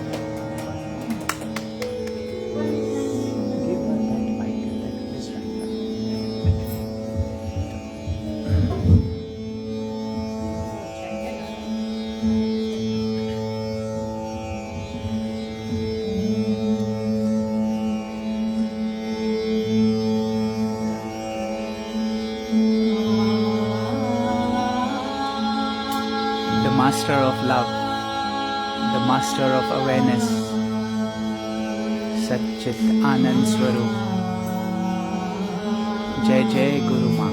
Master of love, the Master of awareness, Satchit Anand Swarup. Jai Jai Guru Ma.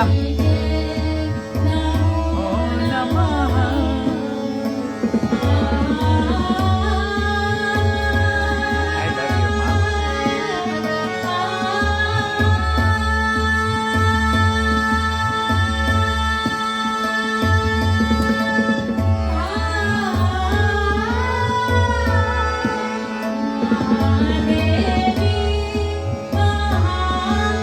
Come. Om Namah. I love you, Mom. Devi Mahamali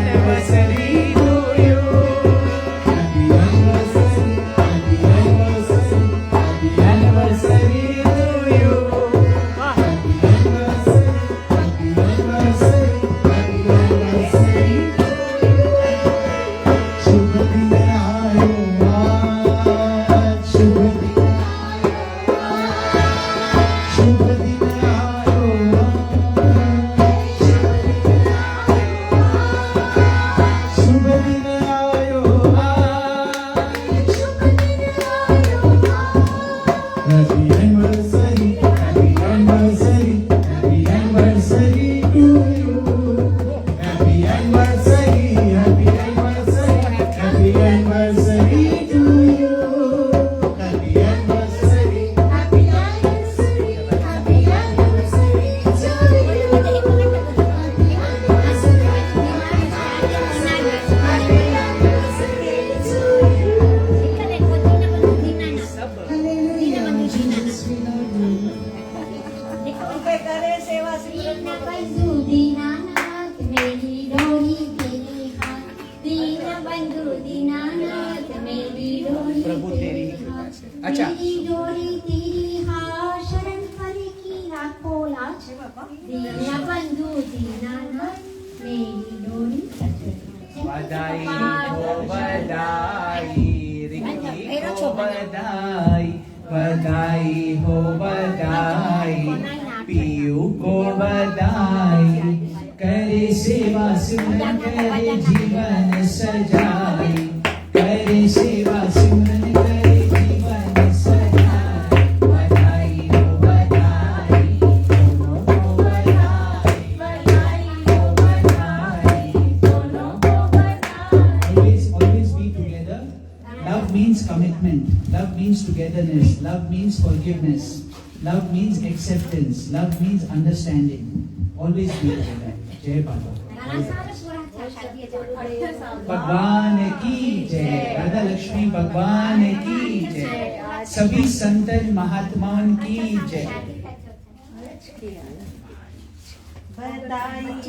anniversary to you. Happy anniversary, happy anniversary, happy anniversary to you. Happy anniversary, happy anniversary, happy anniversary to you. शुभ दिन आयो आज, शुभ दिन शुभ दिन आयो शुभ दिन आयो Happy anniversary, happy anniversary, happy anniversary to you. Happy anniversary, happy anniversary, happy anniversary to you. Happy anniversary, happy anniversary, happy anniversary to you. उनके करे सेवा सिमरन बंधु दीनानाथ मेरी डोरी तेरी हाथ, दीन बंधु दीनानाथ मेरी डोरी प्रभु तेरी तेरी कृपा हाथ, से। अच्छा। मेरी डोरी तेरी हाथ, शरण हरि की राखो लाज, दीन बंधु दीनानाथ मेरी डोरी बधाई हो बधाई, रिंकी को बधाई, बधाई हो बधाई, पीयू को बधाई, करे सेवा सिमरन करे जीवन सजाई, करे सेवा सिमरन करे जीवन सजाई, बधाई हो बधाई, दोनों को बधाई, बधाई हो बधाई, दोनों को बधाई। Always be together. Love means commitment. Love means togetherness. Love means forgiveness. Love means acceptance. Love means understanding. Always be together. जय बाबा। भगवान की जय, राधा लक्ष्मी भगवान की जय, सभी संतन महात्माओं की जय। बधाई